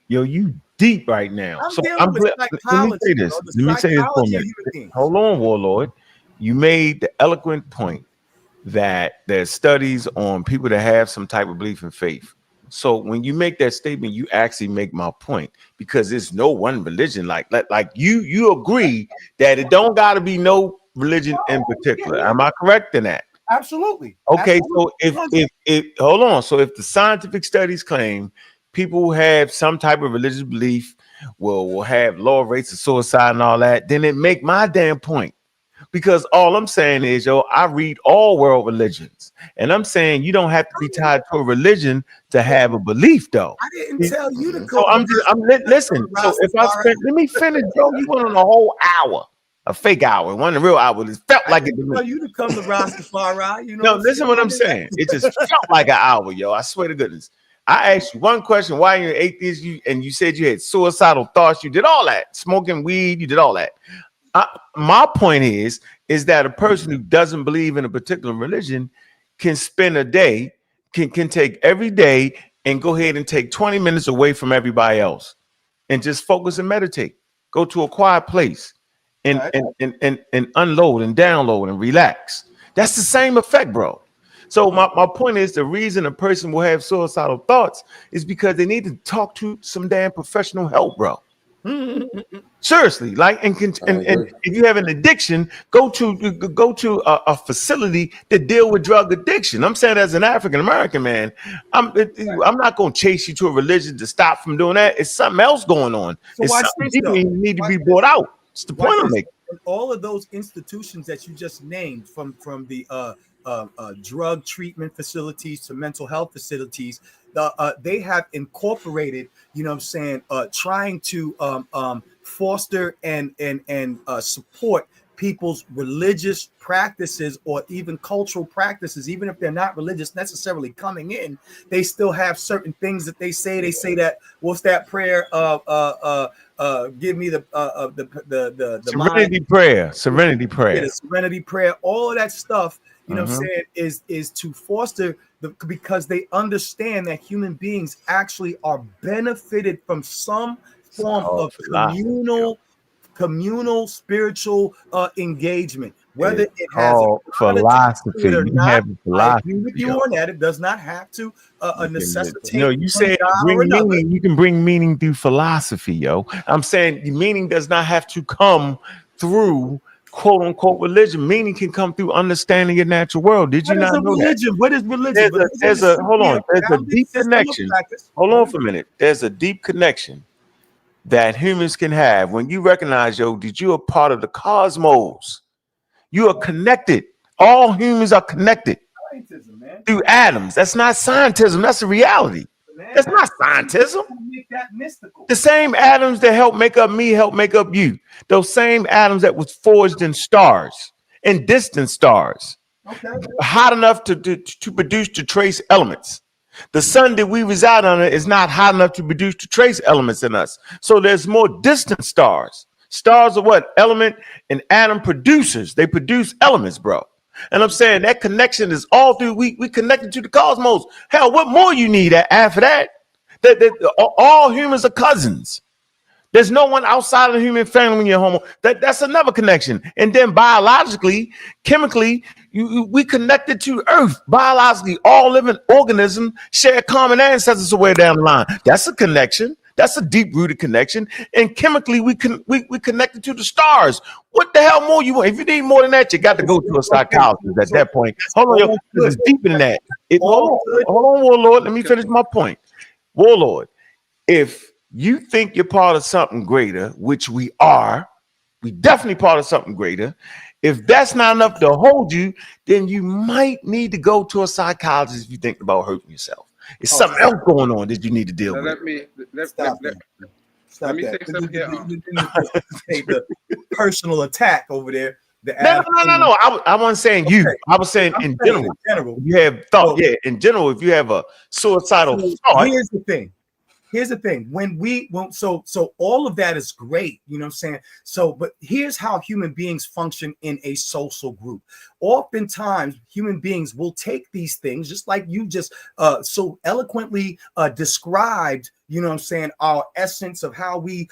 Yo, you deep right now. I'm so dealing with let me say this. Let me say this for a minute. Hold on, Warlord. You made the eloquent point that there's studies on people that have some type of belief in faith. So when you make that statement, you actually make my point, because there's no one religion like you agree that it don't got to be no religion in particular. Am I correct in that? Absolutely. Okay, absolutely. so if hold on, so if the scientific studies claim people who have some type of religious belief will have lower rates of suicide and all that, then it make my damn point. Because all I'm saying is, yo, I read all world religions, and I'm saying you don't have to be tied to a religion to have a belief, though. I didn't tell you to So listen. So if I spent, let me finish, bro. You went on a whole hour, a fake hour, one a real hour. It felt like it. I didn't tell you to come to Rastafari. You know. No, listen what I'm saying. It just felt like an hour, yo. I swear to goodness. I asked you one question: why you're an atheist? You said you had suicidal thoughts. You did all that, smoking weed. You did all that. My point is that a person who doesn't believe in a particular religion can spend a day, can take every day and go ahead and take 20 minutes away from everybody else and just focus and meditate. Go to a quiet place and unload and download and relax. That's the same effect, bro. So my point is, the reason a person will have suicidal thoughts is because they need to talk to some damn professional help, bro. Seriously, like, and if you have an addiction, go to a facility that deal with drug addiction. I'm saying, as an African American man, I'm not going to chase you to a religion to stop from doing that. It's something else going on. So it's something deeper you need to be brought out. It's the point I'm making. All of those institutions that you just named, from the drug treatment facilities to mental health facilities, they have incorporated, you know what I'm saying, trying to foster and support people's religious practices or even cultural practices. Even if they're not religious necessarily coming in, they still have certain things that they say. They say that, what's that prayer? Give me the serenity prayer. Serenity prayer. Yeah, the serenity prayer. All of that stuff, you know what I'm saying, is to foster because they understand that human beings actually are benefited from some form of communal spiritual engagement, whether it has a philosophy or not. Have philosophy. I agree with you on that. It does not have to necessitate. No, you said bring meaning. You can bring meaning through philosophy, yo. I'm saying meaning does not have to come through quote unquote religion. Meaning can come through understanding your natural world. Did you not know that? What is religion? There's a deep connection. Hold on for a minute. There's a deep connection that humans can have when you recognize, yo, that you are part of the cosmos. You are connected. All humans are connected through atoms. That's not scientism. That's a reality. That's not scientism. The same atoms that help make up me help make up you. Those same atoms that was forged in stars, in distant stars, hot enough to produce the trace elements. The sun that we reside under is not hot enough to produce the trace elements in us. So there's more distant stars. Stars are what? Element and atom producers. They produce elements, bro. And I'm saying that connection is all through. We connected to the cosmos. Hell, what more you need after that? All humans are cousins. There's no one outside of the human family when you're homo. That's another connection. And then biologically, chemically, we connected to Earth. Biologically, all living organisms share common ancestors somewhere down the line. That's a connection. That's a deep-rooted connection. And chemically, we connected to the stars. What the hell more you want? If you need more than that, you got to go to a psychologist at that point. Hold on, it's deeper than that. Hold on, Warlord. Let me finish my point. Warlord, if you think you're part of something greater, which we are, we definitely part of something greater. If that's not enough to hold you, then you might need to go to a psychologist if you think about hurting yourself. It's something else going on that you need to deal with. Let me Stop say that. something here. Take the personal attack over there. No. I wasn't saying you. I was saying in general. You have thought, in general, if you have a suicidal thought. Here's the thing. So all of that is great, you know what I'm saying? So, but here's how human beings function in a social group. Oftentimes, human beings will take these things, just like you just so eloquently described, you know what I'm saying, our essence of how we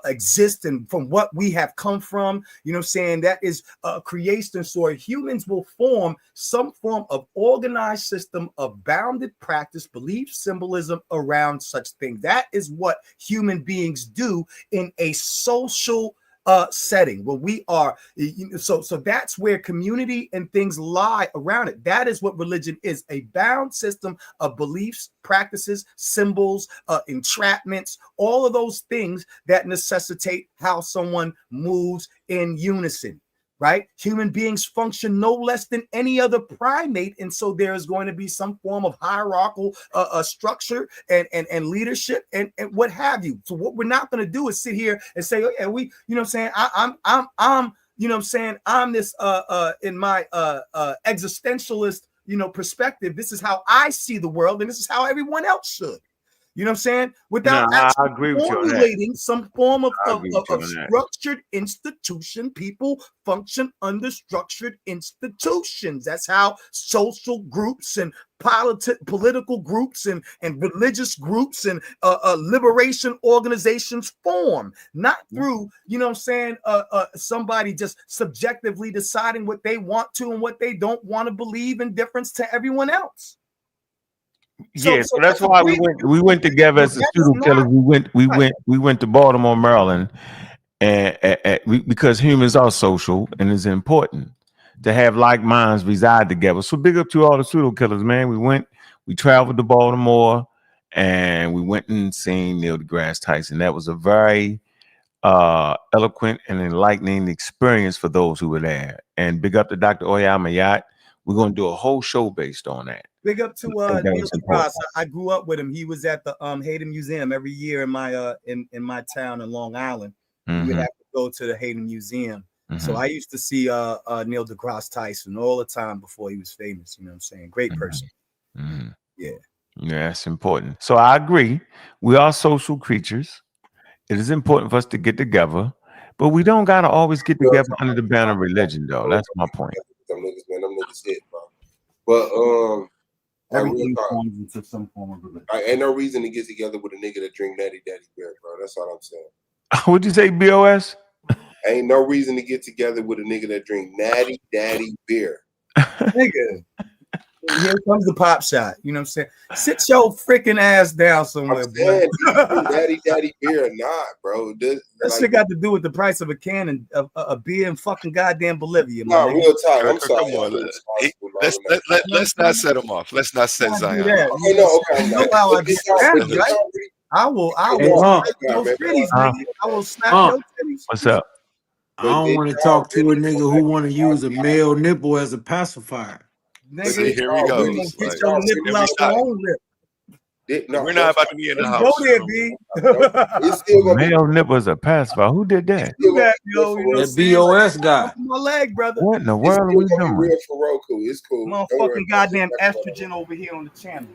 exist and from what we have come from, you know what I'm saying, that is creation. So humans will form some form of organized system of bounded practice, belief, symbolism around such things. That is what human beings do in a social setting where we are, so that's where community and things lie around it. That is what religion is, a bound system of beliefs, practices, symbols, entrapments, all of those things that necessitate how someone moves in unison. Right? Human beings function no less than any other primate. And so there is going to be some form of hierarchical structure and leadership and what have you. So what we're not going to do is sit here and say, okay, we, you know what I'm saying? I'm, you know what I'm saying? I'm this in my existentialist, you know, perspective. This is how I see the world, and this is how everyone else should. You know what I'm saying? Without actually formulating some form of structured institution, people function under structured institutions. That's how social groups and political groups and religious groups and liberation organizations form, not through, you know what I'm saying, somebody just subjectively deciding what they want to and what they don't want to believe in difference to everyone else. So that's why we went together as the pseudo killers. We went to Baltimore, Maryland, and because humans are social and it's important to have like minds reside together. So big up to all the pseudo killers, man. We traveled to Baltimore and we went and seen Neil deGrasse Tyson. That was a very eloquent and enlightening experience for those who were there. And big up to Dr. Oyama Yacht. We're going to do a whole show based on that. Big up to Neil deGrasse. I grew up with him. He was at the Hayden Museum every year in my in my town in Long Island. Mm-hmm. We would have to go to the Hayden Museum. Mm-hmm. So I used to see Neil deGrasse Tyson all the time before he was famous. You know what I'm saying? Great person. Mm-hmm. Yeah, that's important. So I agree. We are social creatures. It is important for us to get together, but we don't gotta always get together under the banner of religion, though. That's my point. Them niggas hit, bro. But everything forms into some form of religion. Ain't no reason to get together with a nigga that drink Natty Daddy beer, bro. That's all I'm saying. What'd you say, BOS? Ain't no reason to get together with a nigga that drink Natty Daddy beer. Nigga, here comes the pop shot. You know what I'm saying? Sit your freaking ass down somewhere, bro. Natty Daddy beer or not, bro. That shit got to do with the price of a can of beer in fucking goddamn Bolivia. No, real time. I'm sorry. Come on, let's not set him off. Let's not set Zion off. I will snap your titties. What's up? I don't want to talk to a nigga who want to use a male nipple as a pacifier. See, here we go. We're not about to be in the house. Go there, B. Male nipple as a pacifier. Who did that? That BOS guy. My leg, brother. What in the world are we doing? It's cool. Motherfucking goddamn estrogen over here on the channel.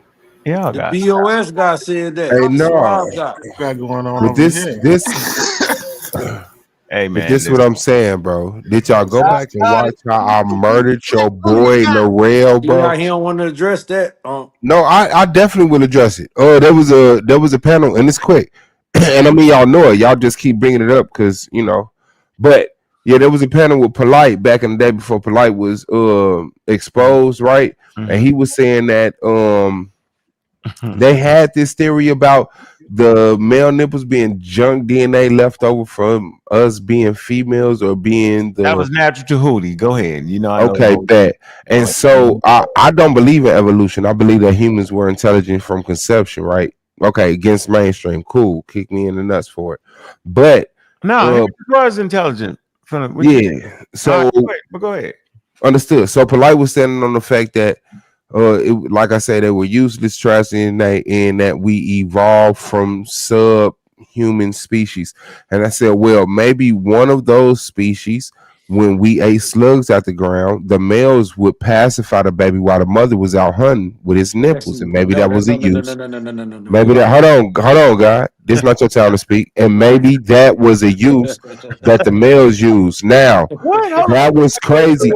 Yeah, the BOS guy said that. Hey, no. Got going on with this. Hey man, this is what I'm saying, bro. Did y'all go back and watch how I murdered your boy Narelle, bro? Yeah, he don't want to address that. No, I definitely will address it. Oh, there was a panel, and it's quick. And I mean, y'all know it. Y'all just keep bringing it up because But yeah, there was a panel with Polite back in the day before Polite was exposed, right? Mm-hmm. And he was saying that they had this theory about the male nipples being junk DNA left over from us being females or being the. That was natural to Hootie. Go ahead. I know. Okay, bet. And so I don't believe in evolution. I believe that humans were intelligent from conception, right? Okay, against mainstream. Cool. Kick me in the nuts for it. But no, it was intelligent. Yeah. So go ahead. Understood. So Polite was standing on the fact that like I said, they were useless trash in that we evolved from subhuman species. And I said, well, maybe one of those species, when we ate slugs out the ground, the males would pacify the baby while the mother was out hunting with his nipples. And maybe that was a use. Maybe that hold on, God. This is not your time to speak. And maybe that was a use that the males use. Now, that was crazy.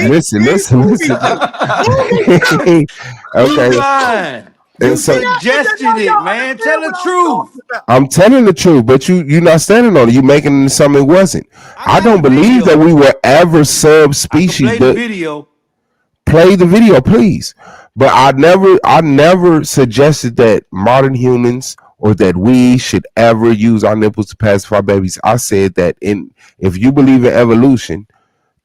Listen. Okay. You suggested it, man. Tell the truth. I'm telling the truth, but you're not standing on it. You making something it wasn't. I don't believe that we were ever subspecies. Play the video. Play the video, please. But I never suggested that modern humans or that we should ever use our nipples to pacify babies. I said that if you believe in evolution,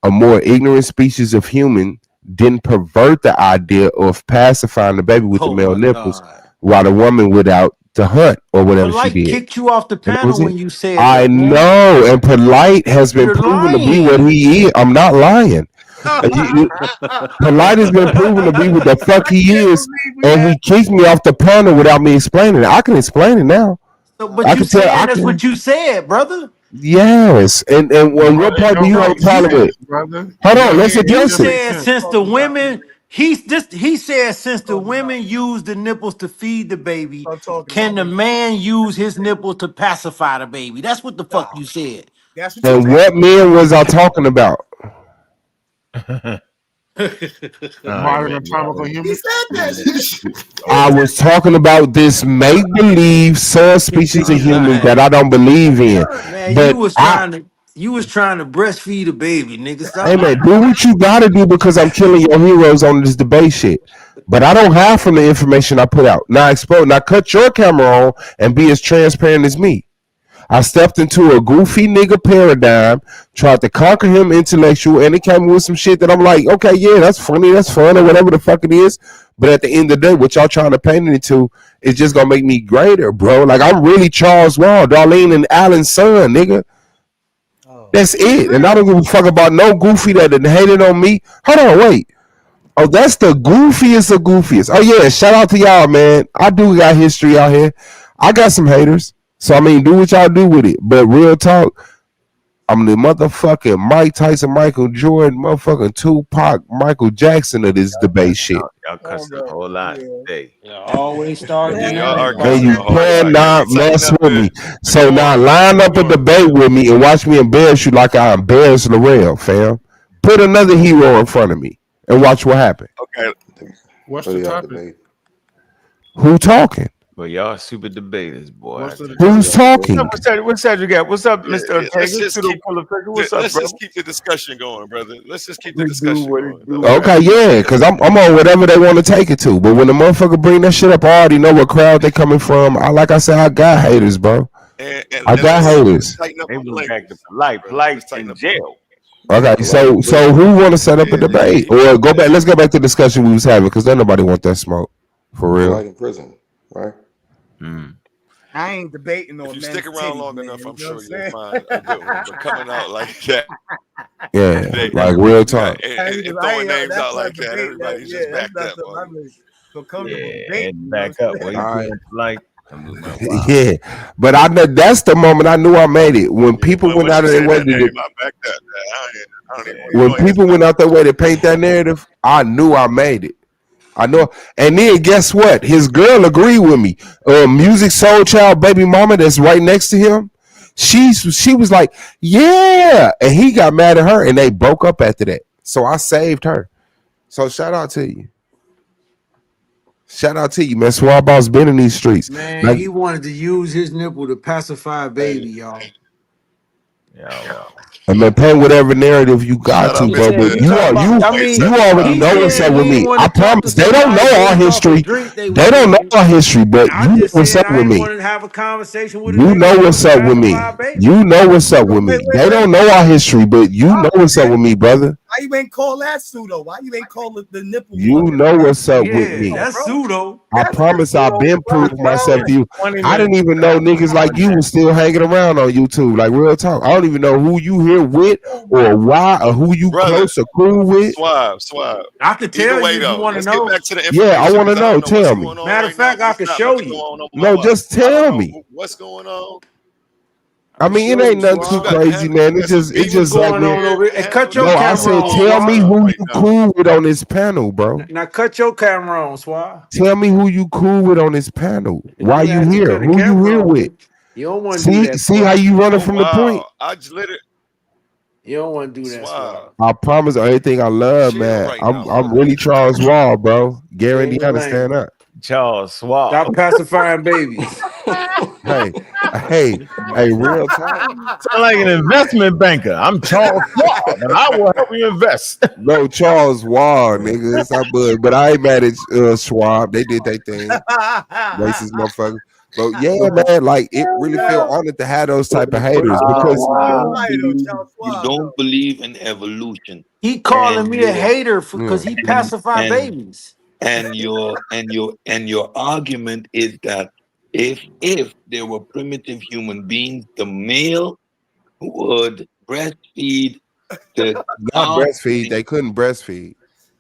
a more ignorant species of human didn't pervert the idea of pacifying the baby with the male nipples while the woman went out to hunt or whatever she did. Kicked you off the panel when you said I that, know, and Polite has been proven to be what he is. I'm not lying. Polite has been proven to be what the fuck he is, and he kicked me off the panel without me explaining it. I can explain it now. But you said that's what you said, brother. Yes, and what part do you have a problem with? Brother. Hold on, let's address You it. said since the women, he said since the women use the nipples to feed the baby, can the man use his nipples to pacify the baby? That's what the fuck you said. And what men was I talking about? Modern anatomical human. I was talking about this make-believe subspecies of human that I don't believe in. Man, but you was trying to breastfeed a baby, nigga. Stop. Hey man, do what you gotta do because I'm killing your heroes on this debate shit. But I don't hide from the information I put out. Now cut your camera on and be as transparent as me. I stepped into a goofy nigga paradigm, tried to conquer him intellectual, and it came with some shit that I'm like, okay, yeah, that's funny, that's fun, or whatever the fuck it is. But at the end of the day, what y'all trying to paint it into is just gonna make me greater, bro. Like I'm really Charles Wall, Darlene and Alan's son, nigga. That's it. And I don't give a fuck about no goofy that hated on me. Hold on, wait. Oh, that's the goofiest of goofiest. Oh yeah, shout out to y'all, man. I do got history out here. I got some haters. So I mean, do what y'all do with it. But real talk, I'm the motherfucking Mike Tyson, Michael Jordan, motherfucking Tupac, Michael Jackson of this debate shit. Y'all cussing a whole lot today. Always starting. And you cannot mess with me. So now line up a debate with me and watch me embarrass you like I embarrassed Laurel, fam. Put another hero in front of me and watch what happens. Okay. What's the topic? Who talking? Well, y'all super debaters, boy. Who's talking? What's that you got? What's up, Mr. Ortega? Let's just keep the discussion going, brother. Let's just keep the discussion going. Okay, yeah, because I'm on whatever they want to take it to. But when the motherfucker bring that shit up, I already know what crowd they coming from. Like I said, I got haters, bro. I got haters. They went back to Polite in jail. Okay, so who want to set up a debate or go back? Let's go back to the discussion we was having because then nobody want that smoke for real. Like in prison, right? I ain't debating on. If you stick around long enough, I'm sure you'll find a good one. But coming out like that, yeah, like real talk. And throwing names out like that, everybody's just backed up. So come to debate. Back up. Yeah, but I know that's the moment I knew I made it when people went out of their way to. When people went out their way to paint that narrative, I knew I made it. I know, and then guess what? His girl agreed with me. Music Soul Child baby mama that's right next to him. She was like, yeah, and he got mad at her, and they broke up after that. So I saved her. So shout out to you. Shout out to you, man. Swab Boss been in these streets. Man, Like, he wanted to use his nipple to pacify a baby, y'all. and man, paint whatever narrative you got Shout to, out, He bro. Mr. said, But you you talking are about, I you mean, you already he know what's said up with he didn't me. want I to talk to promise. They don't somebody know our based off a history. drink they was They don't know drinking. our history, but And you I know just what's said up I with ain't me. wanted to have a conversation with a You nigga know that what's wanted to up with pacify a me. baby. You know what's up with me. Wait. They don't know our history, but you know what's up with me, brother. Why you ain't call that pseudo? Why you ain't call the nipple? You know what's up with Yeah, me. that's pseudo. I promise I've been proved myself to you. 20 I didn't minutes even know niggas like you was still hanging around on YouTube. Like real talk. I don't even know who you here with or why or who you Brother, close or cool with. Swab. I could Either tell way, you if you though, want to let's get know. back to the Yeah, I information want to because I know. don't know what's Tell going me. on Matter right of now fact, because I there's could not show much going you. on my No, watch. just I don't tell know me. what's going on. I mean, it Show ain't you, nothing But too you Swab. got crazy, man. It's some See it's what's just beings like going over man. on here over here. Hey, cut handling your No, I camera said on, all tell this me Swab. stuff who right you now. cool with on this panel, bro. Now cut your camera on, Swab. Tell me who you cool with on this panel. You Why ain't you have to here? cut a Who you camera here on with? me. You don't want to do that, See how Swab. you running Oh, from the point? wow. I just lit it. You don't want to do that, Swab. Swab. I promise everything I love, Chill man. right now, I'm brother. really Charles Wall, bro. Gary, Stay in your Indiana, stand lane. up. Charles Swab. Stop pacifying babies. Hey, hey, real talk. Sound like an investment banker. I'm Charles Schwab, and I will help you invest. No, Charles Wall, nigga. It's not good. But I ain't mad at Schwab. They did their thing. Racist motherfucker. But yeah, man, like it really feel honored to have those type of haters because You don't believe in evolution, He calling and me a your hater because he and pacify and babies. your argument is that if there were primitive human beings, the male would breastfeed the not breastfeed. offspring. They couldn't breastfeed.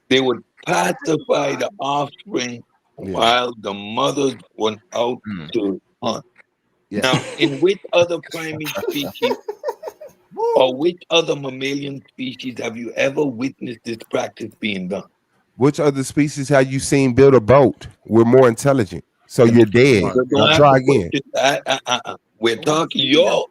They would pacify the offspring Yeah. while the mothers went out to hunt. Yeah. Now, in which other primate species or which other mammalian species have you ever witnessed this practice being done? Which other species have you seen build a boat? We're more intelligent. So you're dead. So Now don't ask try the again. question. We're talking. You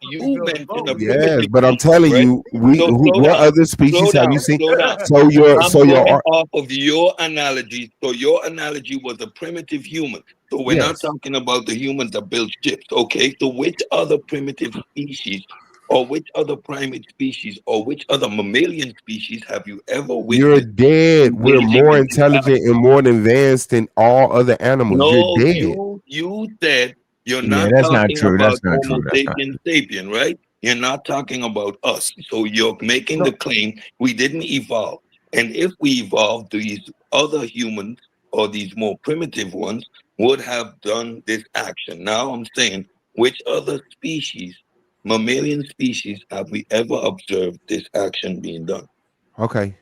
mentioned a Yes, primitive but I'm species, telling right? you, So what other species slow have you down, seen? slow down. So I'm going your off of your analogy. So your analogy was a primitive human. So we're not yes. talking about the humans that built ships. Okay. So which other primitive species, or which other primate species, or which other mammalian species have you ever You're witnessed dead. We're engaging more in this act? intelligent and more advanced than all other animals. You're No, dead. you said you're Yeah, not that's not talking true. That's about not Homo true. That's not sapien sapien, right? You're not talking about us. So you're making the No. claim we didn't evolve. And if we evolved, these other humans or these more primitive ones would have done this action. Now I'm saying, which other species, mammalian species, have we ever observed this action being done? Okay.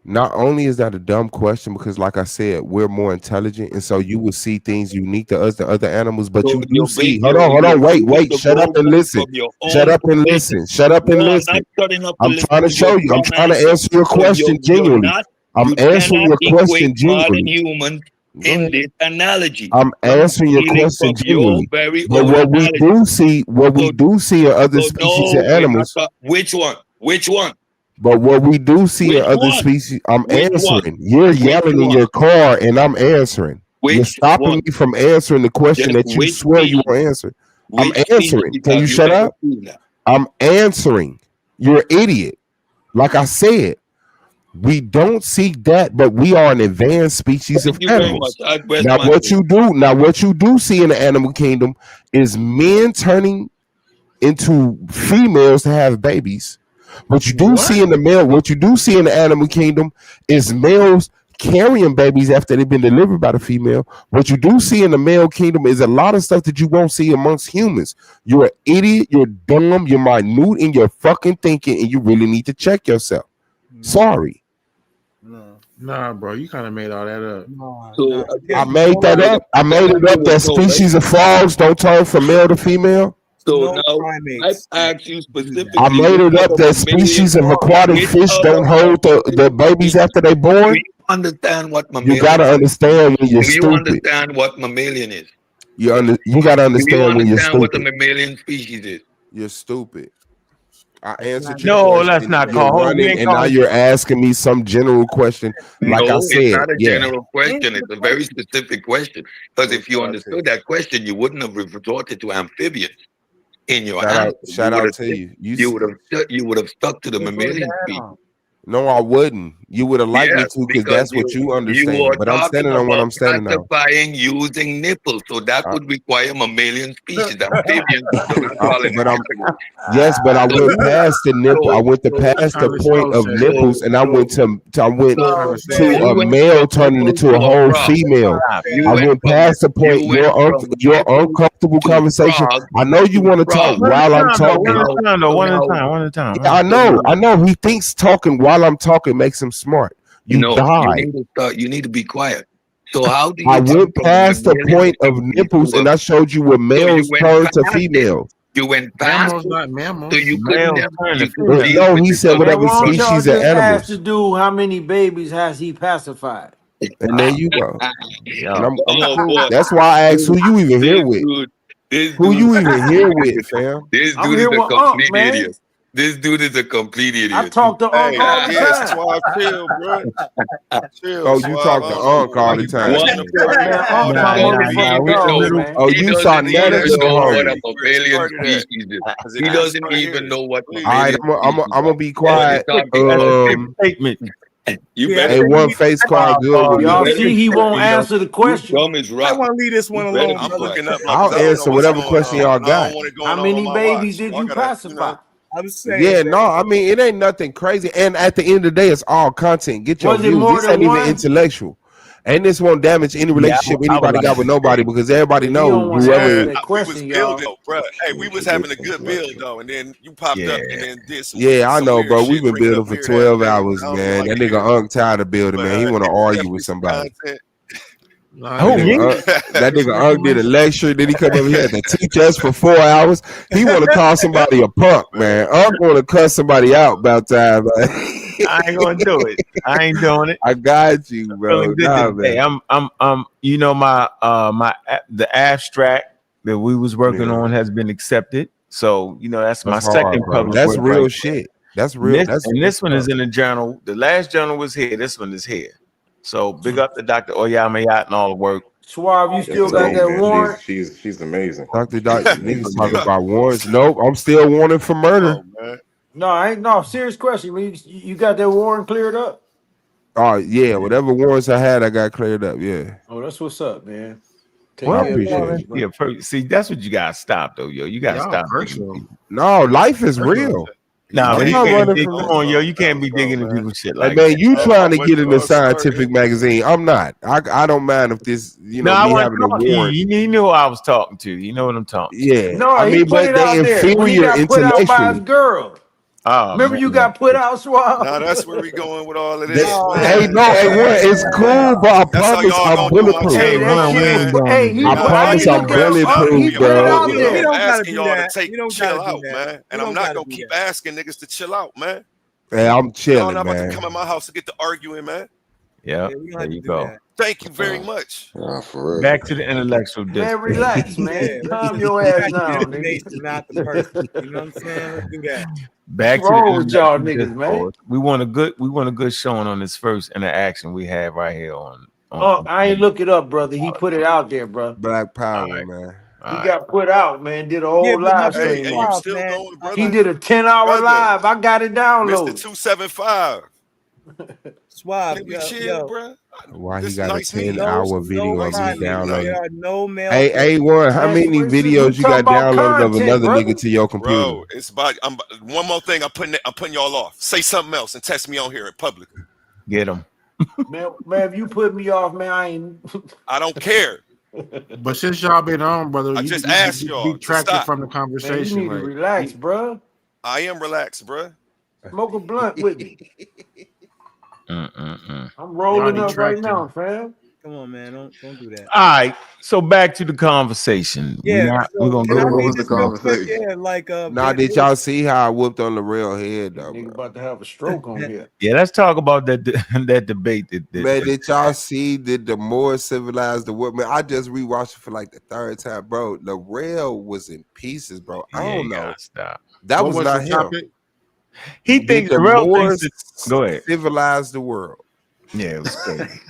Not only is that a dumb question because, like I said, we're more intelligent, and so you will see things unique to us than other animals. But So you do see. Hold you're on, proving wait. the Shut up and goalpost listen. from your Shut own up and position. listen. Shut up and No, I'm listen. not shutting up to I'm listen trying to to your show you. I'm dumb trying to answer. answer your So question genuinely. I'm you answering cannot your question equate modern genuinely. humans Go in ahead. this analogy. I'm I'm answering your stealing question from your genuinely. very But own what we analogy. do see, So, in other so species and no, we're not animals. which one? Which one? But what we do see in Which other one? species, I'm Which one? answering. You're Which yelling in one? your car, and I'm answering. You're Which stopping one? me from answering the question Just that you which swear you species? will answer. I'm Which answering. species Can you have you shut ever up? seen that? I'm answering. You're an idiot. Like I said, we don't seek that, but we are an advanced species of Thank you very much. animals. I rest my case. What you do see in the animal kingdom is men turning into females to have babies. What you do see in the animal kingdom is males carrying babies after they've been delivered by the female. What you do see in the male kingdom is a lot of stuff that you won't see amongst humans. You're an idiot, you're dumb, you're minute in your fucking thinking, and you really need to check yourself. Sorry. Nah, bro, you kind of made all that up. So I again, made that up. I made it up that species of frogs don't turn from male to female. So now I asked you specifically. I made it up that species of aquatic fish don't hold the babies after they born. Do you understand what You mammalian? gotta understand when you're Do you stupid. understand what mammalian is? You gotta Do you understand when you're understand what the stupid. mammalian species is? You're stupid. I answered your No, question. let's not You're call. Hold on, we running, ain't and now calling. you're asking me some general question. Like I No, it's said, not a yeah. general question. It's a very specific question. Because if you understood that question, you wouldn't have resorted to amphibians in your answer. Shout out to you. You would have stuck to the mammalian species. No, I wouldn't. You would have liked me Yes, to because that's what you you understand. are But I'm talking standing on what about I'm standing on. classifying using nipples, so that would require mammalian species. Amphibians do not fall in the category. Yes, but I went past the nipple. I went past the point of nipples, and I went to a male turning into a whole female. I went past the point. Your uncomfortable conversation. I know you want to talk while I'm talking. One at a time. I know. He thinks talking while I'm talking makes him smart. You need to be quiet. So how do you? I went past the point of nipples, and I showed you where males turn to females. You went past. Mammals, not mammals. So you couldn't. No, he said whatever species of animals. Asked the dude how many babies has he pacified. And there you go. Boy. That's why I asked who you even here with. Who you even here with, fam? This dude is a complete idiot. This dude is a complete idiot. I talk to Unc all the time. Suave, chill, bro. Chill. Oh, you talk to Unc all the time. Oh, you saw Netta so hungry. He doesn't even know what. All right, I'm gonna be quiet. Statement. Hey, one face card good. Y'all see, he won't answer the question. I want to leave this one alone. I'm looking up. I'll answer whatever question y'all got. How many babies did you pacify? I'm saying. Yeah, no, I mean it ain't nothing crazy. And at the end of the day, it's all content. Get your views. This ain't even intellectual. And this won't damage any relationship anybody got with nobody because everybody knows whoever. Hey, we was having a good build though, and then you popped up and then did some. Yeah, I know, bro. We've been building for 12 hours, man. That nigga Unc tired of building, man. He want to argue with somebody. That nigga Unc did a lecture, then he come over here to teach us for 4 hours. He want to call somebody a punk, man. Unc want to cuss somebody out about time. Man. I ain't gonna do it. I ain't doing it. I got you, bro. Hey, I'm. You know, the abstract that we was working on has been accepted. So you know that's my second published. That's real shit. That's real. And this one is in the journal. The last journal was here. This one is here. So big up to Dr. Oyamayat and all the work. Suave, you still got that warrant? She's amazing. Dr. Niggas talking about warrants. Nope, I'm still wanted for murder. No, I ain't. No, serious question. You got that warrant cleared up? Oh yeah, whatever warrants I had, I got cleared up. Yeah. Oh, that's what's up, man. Well, I appreciate it. Yeah, see, that's what you gotta stop though, yo. You gotta stop. No, life is real. No, I'm you not can't running dig, from come on, yo. You can't be digging into people's shit like man, that. you trying to get in the scientific magazine. I'm not. I don't mind if this, you know, me having a warrant. You know who I was talking to. You know what I'm talking. Yeah. No, I mean, but they inferior intellectually. Girl. Remember you got put out, Suave? Now that's where we going with all of this. Hey, no, it's cool, but I promise I'm bulletproof. I promise I'm bulletproof, bro. I'm asking y'all to chill out, man. And I'm not gonna keep asking niggas to chill out, man. Hey, I'm chilling, man. I'm about to man. come in my house to get to arguing, man. Yeah, there you go. Thank you very much. For real. Back to the intellectual discourse. Man, relax, man. Calm your ass down, nigga. Not the person. You know what I'm saying? Let's do that. Back to the with y'all niggas, man. We want a good showing on this first interaction we have right here on. I ain't look it up, brother. He put it out there, bro. Black Power, man. He got put out, man. Did a whole live stream. Hey, you still going, brother? He did a 10-hour live. I got it downloaded. Mr. 275. Suave, chill, bro. Why he got a 10-hour video of me downloading? No male. Hey, one, how many videos you got downloaded of another nigga to your computer? Bro, it's about. One more thing. I'm putting y'all off. Say something else and test me on here in public. Get him, man. If you put me off, man, I don't care. But since y'all been on, brother, I just asked y'all. Detracted from the conversation. Man, you need to relax, bro. I am relaxed, bro. Smoke a blunt with me. I'm rolling up right now, fam. Come on, man. Don't do that. All right. So back to the conversation. Yeah, we're gonna go over the conversation. Yeah, like now, did y'all see how I whooped on the real head though? Nigga about to have a stroke on here. Yeah, let's talk about that debate. Man, did y'all see the more civilized the world? Man, I just rewatched it for like the third time, bro. The rail was in pieces, bro. I don't know. Stop. That was not him. He thinks the Real Moors thinks. Go ahead. civilized the world. Yeah, it was crazy.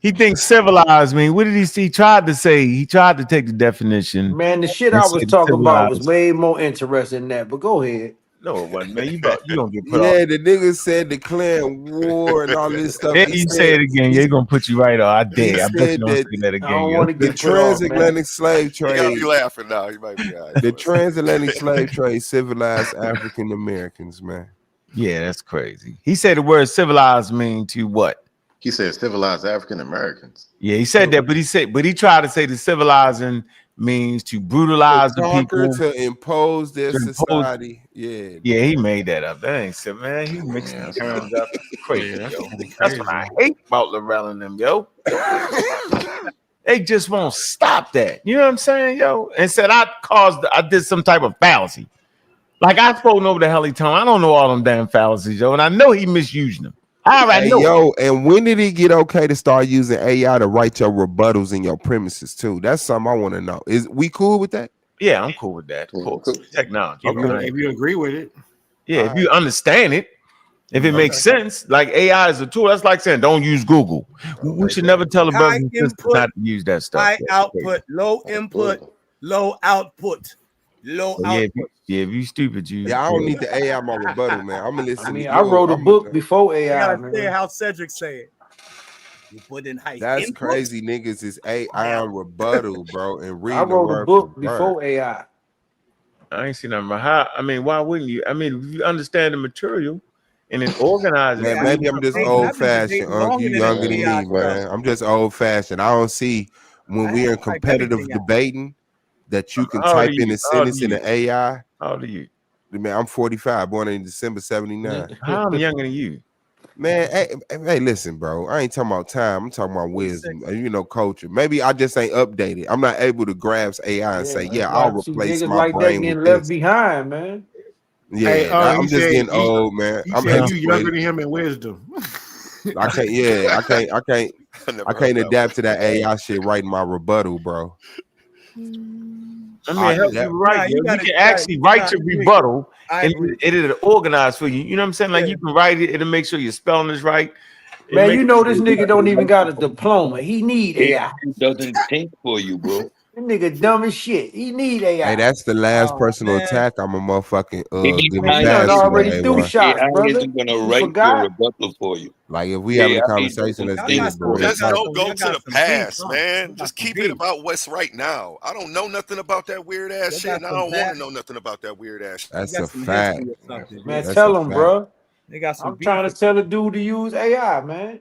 He thinks civilized mean. What did he see? He tried to say. He tried to take the definition. Man, the shit and I say was talking about was civilized. way more interesting than that. But go ahead. No, it wasn't, man. You gonna get put off. Yeah, the niggas said declaring war and all this stuff. Yeah, you say it again. You're gonna put you right on. I dare. I bet you don't say that again. I don't want to The get put off, transatlantic slave You gotta trade. be laughing now. You might be all right. The transatlantic slave trade civilized African Americans, man. Yeah, that's crazy. He said the word civilized mean to what? He said civilized African Americans. Yeah, he said that, but he tried to say the civilizing means to brutalize the people, to impose their society. Yeah, yeah, he made that up. That ain't simple, man. He mixing the terms up. Crazy, yo. That's what I hate about Lorel and them, yo. They just won't stop that. You know what I'm saying, yo? And said I did some type of fallacy. Like I spoke over the hell he told. I don't know all them damn fallacies, yo, and I know he misusing them. All right, yo, and when did it get okay to start using AI to write your rebuttals in your premises too? That's something I want to know. Is we cool with that? Yeah, I'm cool with that. Cool. Technology. If you agree with it. Yeah, if you understand it, if it makes sense, like AI is a tool. That's like saying don't use Google. We should never tell a brother and sister not to use that stuff. High output, low input, low output, low output. Yeah, if you stupid, you. Yeah, I don't need the AI my rebuttal, man. I'm gonna listen. I mean, I wrote a book before AI. I gotta man. say how Cedric said. You put in high That's input. crazy, niggas. Is AI rebuttal, bro, and read. I wrote a book before AI. I ain't seen nothing. How? I mean, why wouldn't you? I mean, if you understand the material and then organize it. Man, maybe I'm just old fashioned. You younger than me, man. I'm just old fashioned. I don't see when we're in competitive debating that you can type in a sentence in the AI. How old are you? Man, I'm 45, born in December 79. How I'm younger than you? Man, hey, listen, bro. I ain't talking about time. I'm talking about wisdom. Culture. Maybe I just ain't updated. I'm not able to grasp AI and say, yeah, I'll replace my like brain that getting with left this. behind, man. Yeah, Hey, I'm just getting old, man. He I'm said you younger than him in wisdom. I can't. Yeah, I can't adapt to that AI shit. Writing my rebuttal, bro. I mean, help you write. You can actually write your rebuttal, and it'll organize for you. You know what I'm saying? Like you can write it. It'll make sure your spelling is right. Man, you know this nigga don't even got a diploma. He need AI. It doesn't think for you, bro. That nigga dumb as shit. He need AI. Hey, that's the last personal attack. I'm a motherfucking already threw shots, AI brother. isn't gonna You write forgot? your rebuttal for you. Like if we having a conversation, let's get it, bro. Just don't go to the past, man. Just keep it about what's right now. I don't know nothing about that weird ass shit, and I don't want to know nothing about that weird ass shit. That's a fact. Man, tell him, bro. I'm trying to tell a dude to use AI, man.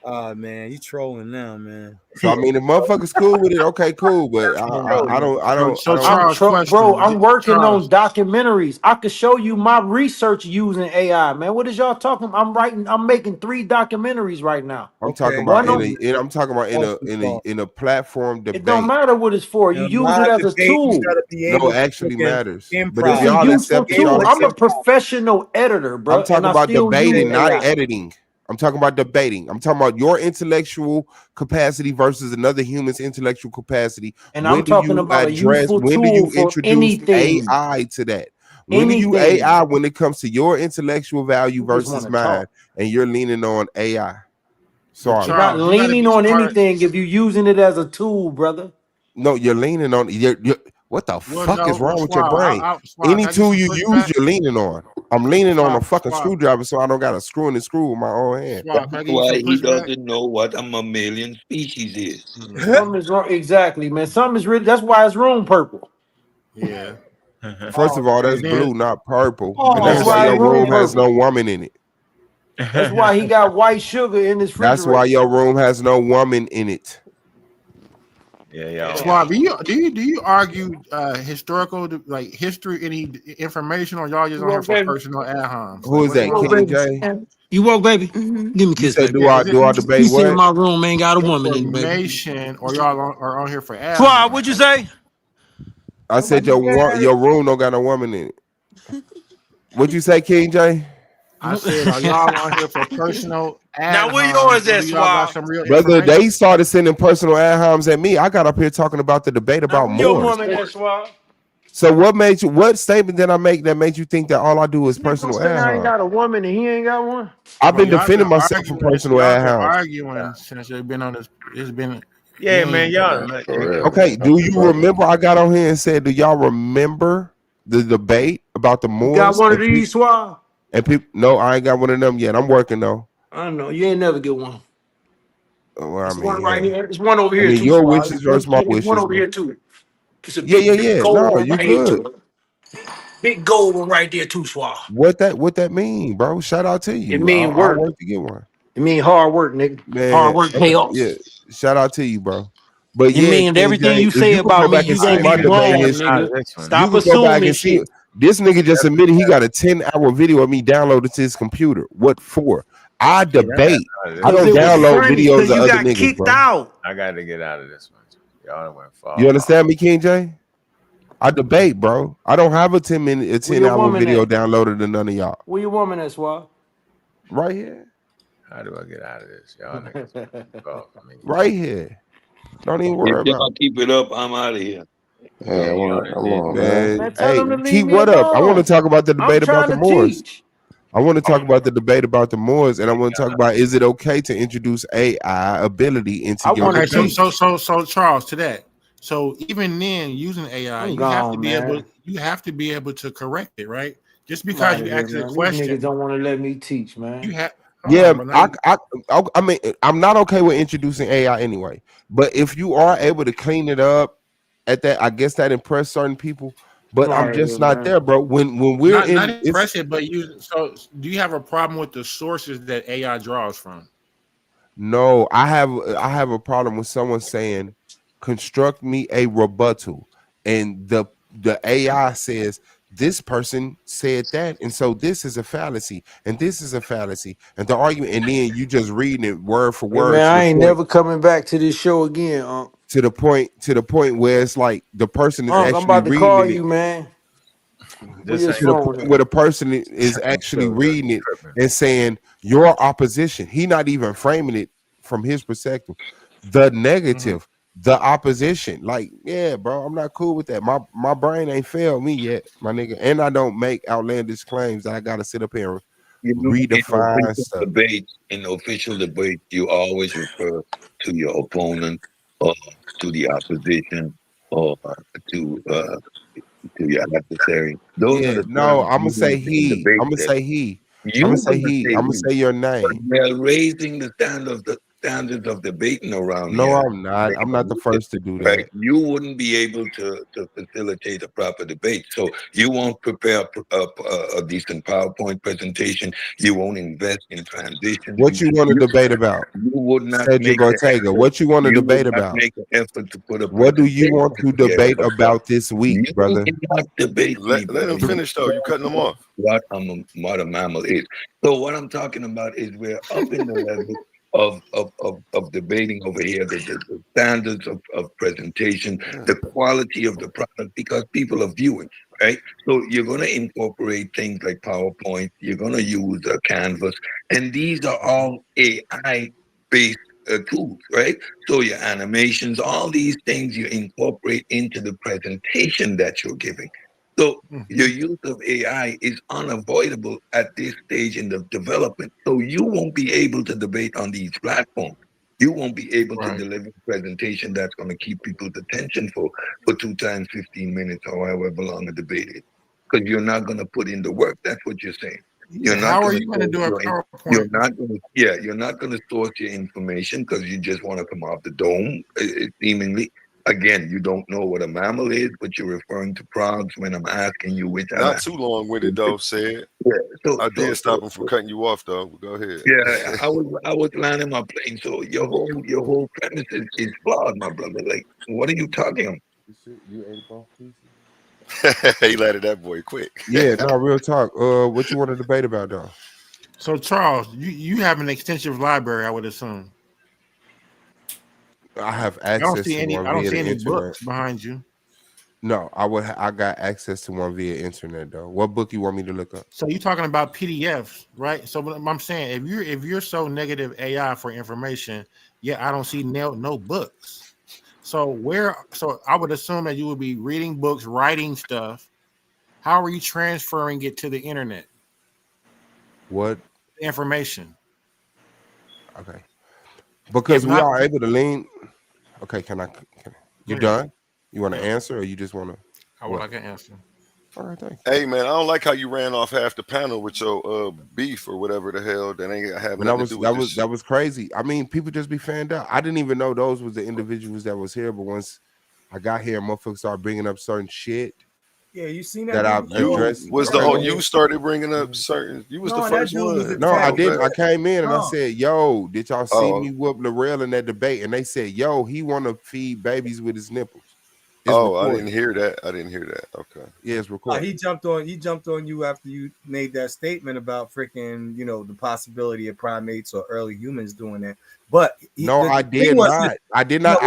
Oh man, you trolling now, man. So I mean, the motherfucker's cool with it. Okay, cool, but I don't. Bro, I'm working on documentaries. I could show you my research using AI, man. What is y'all talking? I'm making 3 documentaries right now. I'm talking about in a platform debate. It don't matter what it's for. You use it as a tool. No, it actually matters. But if It's a y'all useful accept tool. I'm a professional editor, bro. I'm talking about debating, not editing. I'm talking about debating. I'm talking about your intellectual capacity versus another human's intellectual capacity. And I'm talking about a useful when do tool you for introduce anything. AI to that? When do you AI when it comes to your intellectual value versus mine, and you're leaning on AI? Sorry, you're not leaning on anything if you're using it as a tool, brother. No, you're leaning on what the fuck is wrong with your brain? Any tool you use, you're leaning on. I'm leaning on a fucking screwdriver so I don't got to screw in the screw with my own hand. That's why he doesn't know what a mammalian species is. Something is wrong. Exactly, man. Something is really. That's why it's room purple. Yeah. First of all, that's blue, not purple. And That's that's why your room has no woman in it. That's why he got white sugar in his refrigerator. That's why your room has no woman in it. Yeah. Swab, do you argue historical like history, any information, or y'all just on here for personal ad homs? Who is that, King J? You woke, baby? Give me a kiss. You said, do I debate He what? said in my room ain't got a woman in it, baby. Information, or y'all are on here for ad Swab, homs? what'd you say? I said your room don't got no woman in it. What'd you say, King J? I said, are y'all on here for personal ad Now, where homs, yours at, or do y'all got Swab? some real Brother, information? they started sending personal ad homs at me. I got up here talking about the debate about Your Moors. woman, that's why. So what made you? What statement did I make that made you think that all I do is You gonna personal say ad I ain't hoc? got a woman and he ain't got one? I've Bro, been y'all been defending myself from arguing. personal Y'all ad been hoc. arguing since they've been on this. It's been. Yeah, man, y'all. Man, Okay, do you remember I got on here and said, do y'all remember the debate about the You got Moors one of these, Swab? and people? No, I ain't got one of them yet. I'm working though. I know you ain't never get one. Well, I There's one mean, right hey. here. There's one over I here mean, too, your Swab. wishes versus my There's one wishes. over here too. It's a Yeah, big, yeah, big yeah. gold No, one you right here good. too. Big gold one right there too, Swab. What that mean, bro? Shout out to It you. mean I'll work. work to get one. It mean hard work, nigga. Man, Hard work okay, pay off. yeah. Shout out to you, bro. But It yeah, mean King everything J, you if say you could go about me, back and you see gonna my be debate wrong, history, nigga. you Stop could go back assuming and see. shit. This nigga just admitted he got a 10-hour video of me downloaded to his computer. What for? I debate. I Cause don't it was download funny. videos Cause of you other got niggas, kicked bro. out. I got to get out of this one. Y'all went far. You understand me, King J? I debate, bro. I don't have a 10-hour woman video at? downloaded to none of y'all. Where your woman at, Swab? Right here. How do I get out of this? Y'all niggas. Right here. Don't even worry If about y'all it. keep it up, I'm out of here. Man, come on, man. Man, tell Hey, him to leave keep me what up? I want to alone. talk about the I'm debate about trying the to Moors. teach. I want to talk about the debate about the Moors, and I want to talk about, is it okay to introduce AI ability into your Okay, debate? so Charles, to that. So even then, using AI, I'm you have to gone, be able. man. You have to be able to correct it, right? Just I'm because out of you here, ask a man. These niggas question, don't want to let me teach, man. you have. Yeah, Hold on, I mean, I'm not okay with introducing AI anyway. But if you are able to clean it up at that, I guess that impress certain people. But I'm I'm out of here, just not man. there, bro. When we're not in, it's impressive, but you. So, do you have a problem with the sources that AI draws from? no, I have a problem with someone saying, construct me a rebuttal, and the AI says this person said that, and so this is a fallacy, and this is a fallacy, and the argument, and then you just reading it word for Hey, word man, to I the ain't point never coming back to this show again, Unc. to the point where it's like the person is Unc, I'm actually about to call reading it you, man. Where This your ain't to the phone point at? where the person is actually reading it and saying your opposition. He not even framing it from his perspective. The negative, the opposition. Like, yeah, bro, I'm not cool with that. My brain ain't failed me yet, my nigga. And I don't make outlandish claims that I gotta sit up here and You know, redefine stuff. in official debate, you always refer to your opponent or to the opposition or to your adversary. Those are Yeah, the no, terms I'm gonna say used in he. I'm debate. gonna say he. I'm You gonna say gonna he. say I'm gonna he, say your but name. they're raising the standards of debating around No, here. I'm not. I'm not the first to do Right, that. you wouldn't be able to facilitate a proper debate. So you won't prepare a decent PowerPoint presentation. You won't invest in transitions. What you want to debate about? You would not Cedric make the Ortega. effort. What you want to You would debate not about? make an effort to put a What do you presentation want to together, debate my brother. about this week, You brother? cannot debate me, Let brother. him finish though. You cutting him off. What what a mammal is. So what I'm talking about is we're up in the level of debating over here the standards of presentation, the quality of the product, because people are viewing, right? So you're going to incorporate things like PowerPoint. You're going to use Canvas, and these are all AI based tools, right? So your animations, all these things you incorporate into the presentation that you're giving. So your use of AI is unavoidable at this stage in the development. So you won't be able to debate on these platforms. You won't be able to deliver a presentation that's going to keep people's attention for 2 times 15 minutes or however long a debate is. Because you're not going to put in the work. That's what you're saying. You're not How are going you going to do a to PowerPoint? you're not going to source your information because you just want to come off the dome, seemingly. Again, you don't know what a mammal is, but you're referring to frogs when I'm asking you which Not too long winded though, said. Yeah, so, I did stop him from cutting you off though. But go ahead. yeah, I was landing my plane. So your whole premise is flawed, my brother. Like, what are you talking about? You ate both pieces? He landed that boy quick. Yeah, no, real talk. What you want to debate about though? So Charles, you have an extensive library, I would assume. I have I don't access see to any. one I don't via see the any internet. books behind you. No, I got access to one via internet though. What book you want me to look up? So you're talking about PDFs, right? So what I'm saying, if you're so negative AI for information, yeah, I don't see no books. So I would assume that you would be reading books, writing stuff. How are you transferring it to the internet? What information? Okay, because we are able to lean. Okay, can I you done? You want to answer, or you just want to? I would like an answer. All right, thanks. Hey man, I don't like how you ran off half the panel with your beef or whatever the hell that ain't have nothing to do with this. That was crazy. I mean, people just be fanned out. I didn't even know those was the individuals that was here, but once I got here, motherfuckers started bringing up certain shit. Yeah, you seen that? That I've addressed. You started bringing up certain. You was the first one. No, I didn't. I came in and I said, "Yo, did y'all see me whoop L'Oreal in that debate?" And they said, "Yo, he want to feed babies with his nipples." I didn't hear that. Okay. Yeah, it's recorded. He jumped on you after you made that statement about freaking, the possibility of primates or early humans doing that. But I did not. I did not.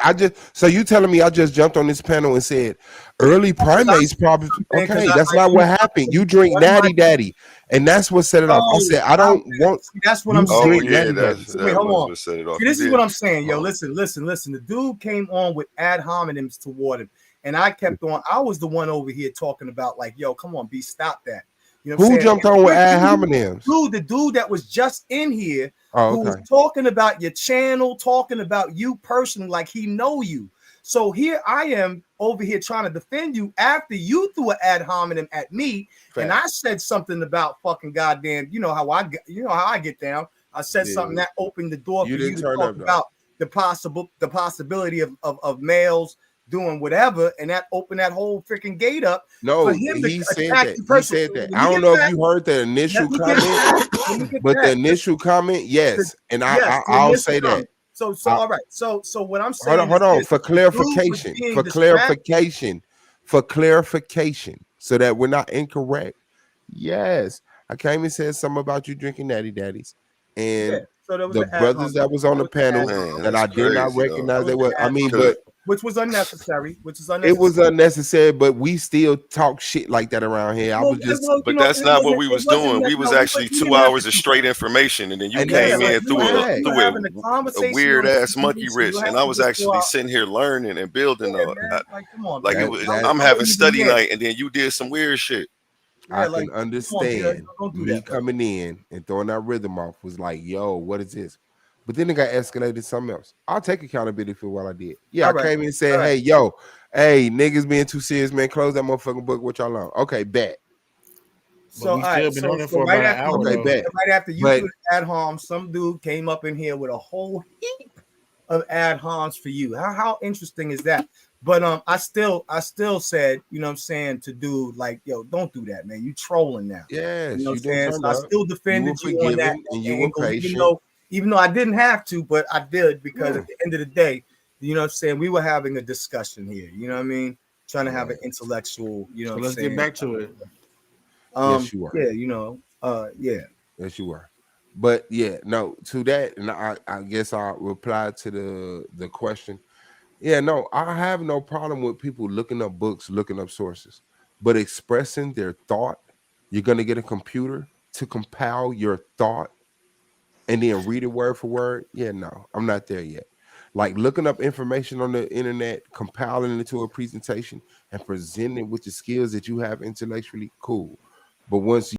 I just, so you telling me I just jumped on this panel and said early primates probably okay. That's not what happened. You drink Natty Daddy, and that's what set it off. I said I don't want. That's what I'm saying. Wait, hold on. This is what I'm saying, yo. Listen. The dude came on with ad hominems toward him, and I kept on. I was the one over here talking about like, yo, come on, stop that. You know what I'm saying? Jumped on with ad hominems? The dude that was just in here, who was talking about your channel, talking about you personally, like he know you. So here I am over here trying to defend you after you threw an ad hominem at me, and I said something about fucking goddamn. You know how I get down. I said something that opened the door for you to talk about the possibility of males doing whatever, and that opened that whole freaking gate up. No, he said that. He said that. I don't know if you heard the initial comment, but the initial comment, yes, and I'll say that. So all right. So what I'm saying. Hold on. For clarification, so that we're not incorrect. Yes, I came and said something about you drinking Natty Daddies, and the brothers that was on the panel that I did not recognize. They were. I mean, but. Which was unnecessary. It was unnecessary, but we still talk shit like that around here. I was just, but that's not what we was doing. We was actually 2 hours of straight information, and then you came in through a weird ass monkey wrench, and I was actually sitting here learning and building. I'm having study night, and then you did some weird shit. I can understand me coming in and throwing that rhythm off was like, yo, what is this? But then it got escalated to something else. I'll take accountability for what I did. Yeah, I came in and said, hey, niggas being too serious, man, close that motherfucking book. What y'all on? Okay, bet. So, right after you did ad hom, some dude came up in here with a whole heap of ad homs for you. How interesting is that? But I still said, you know what I'm saying, to dude, like, yo, don't do that, man. You trolling now. Yes, you know what I'm saying? So I still defended you on that. And you were patient. Even though I didn't have to, but I did, because at the end of the day, you know what I'm saying, we were having a discussion here. You know what I mean? Trying to have an intellectual, so let's get back to it. Yes, you are. Yeah, Yes, you are. But yeah, no, to that, and I guess I'll reply to the question. Yeah, no, I have no problem with people looking up books, looking up sources, but expressing their thought. You're gonna get a computer to compile your thought and then read it word for word. Yeah, no, I'm not there yet. Like looking up information on the internet, compiling it into a presentation, and presenting it with the skills that you have intellectually, cool. But once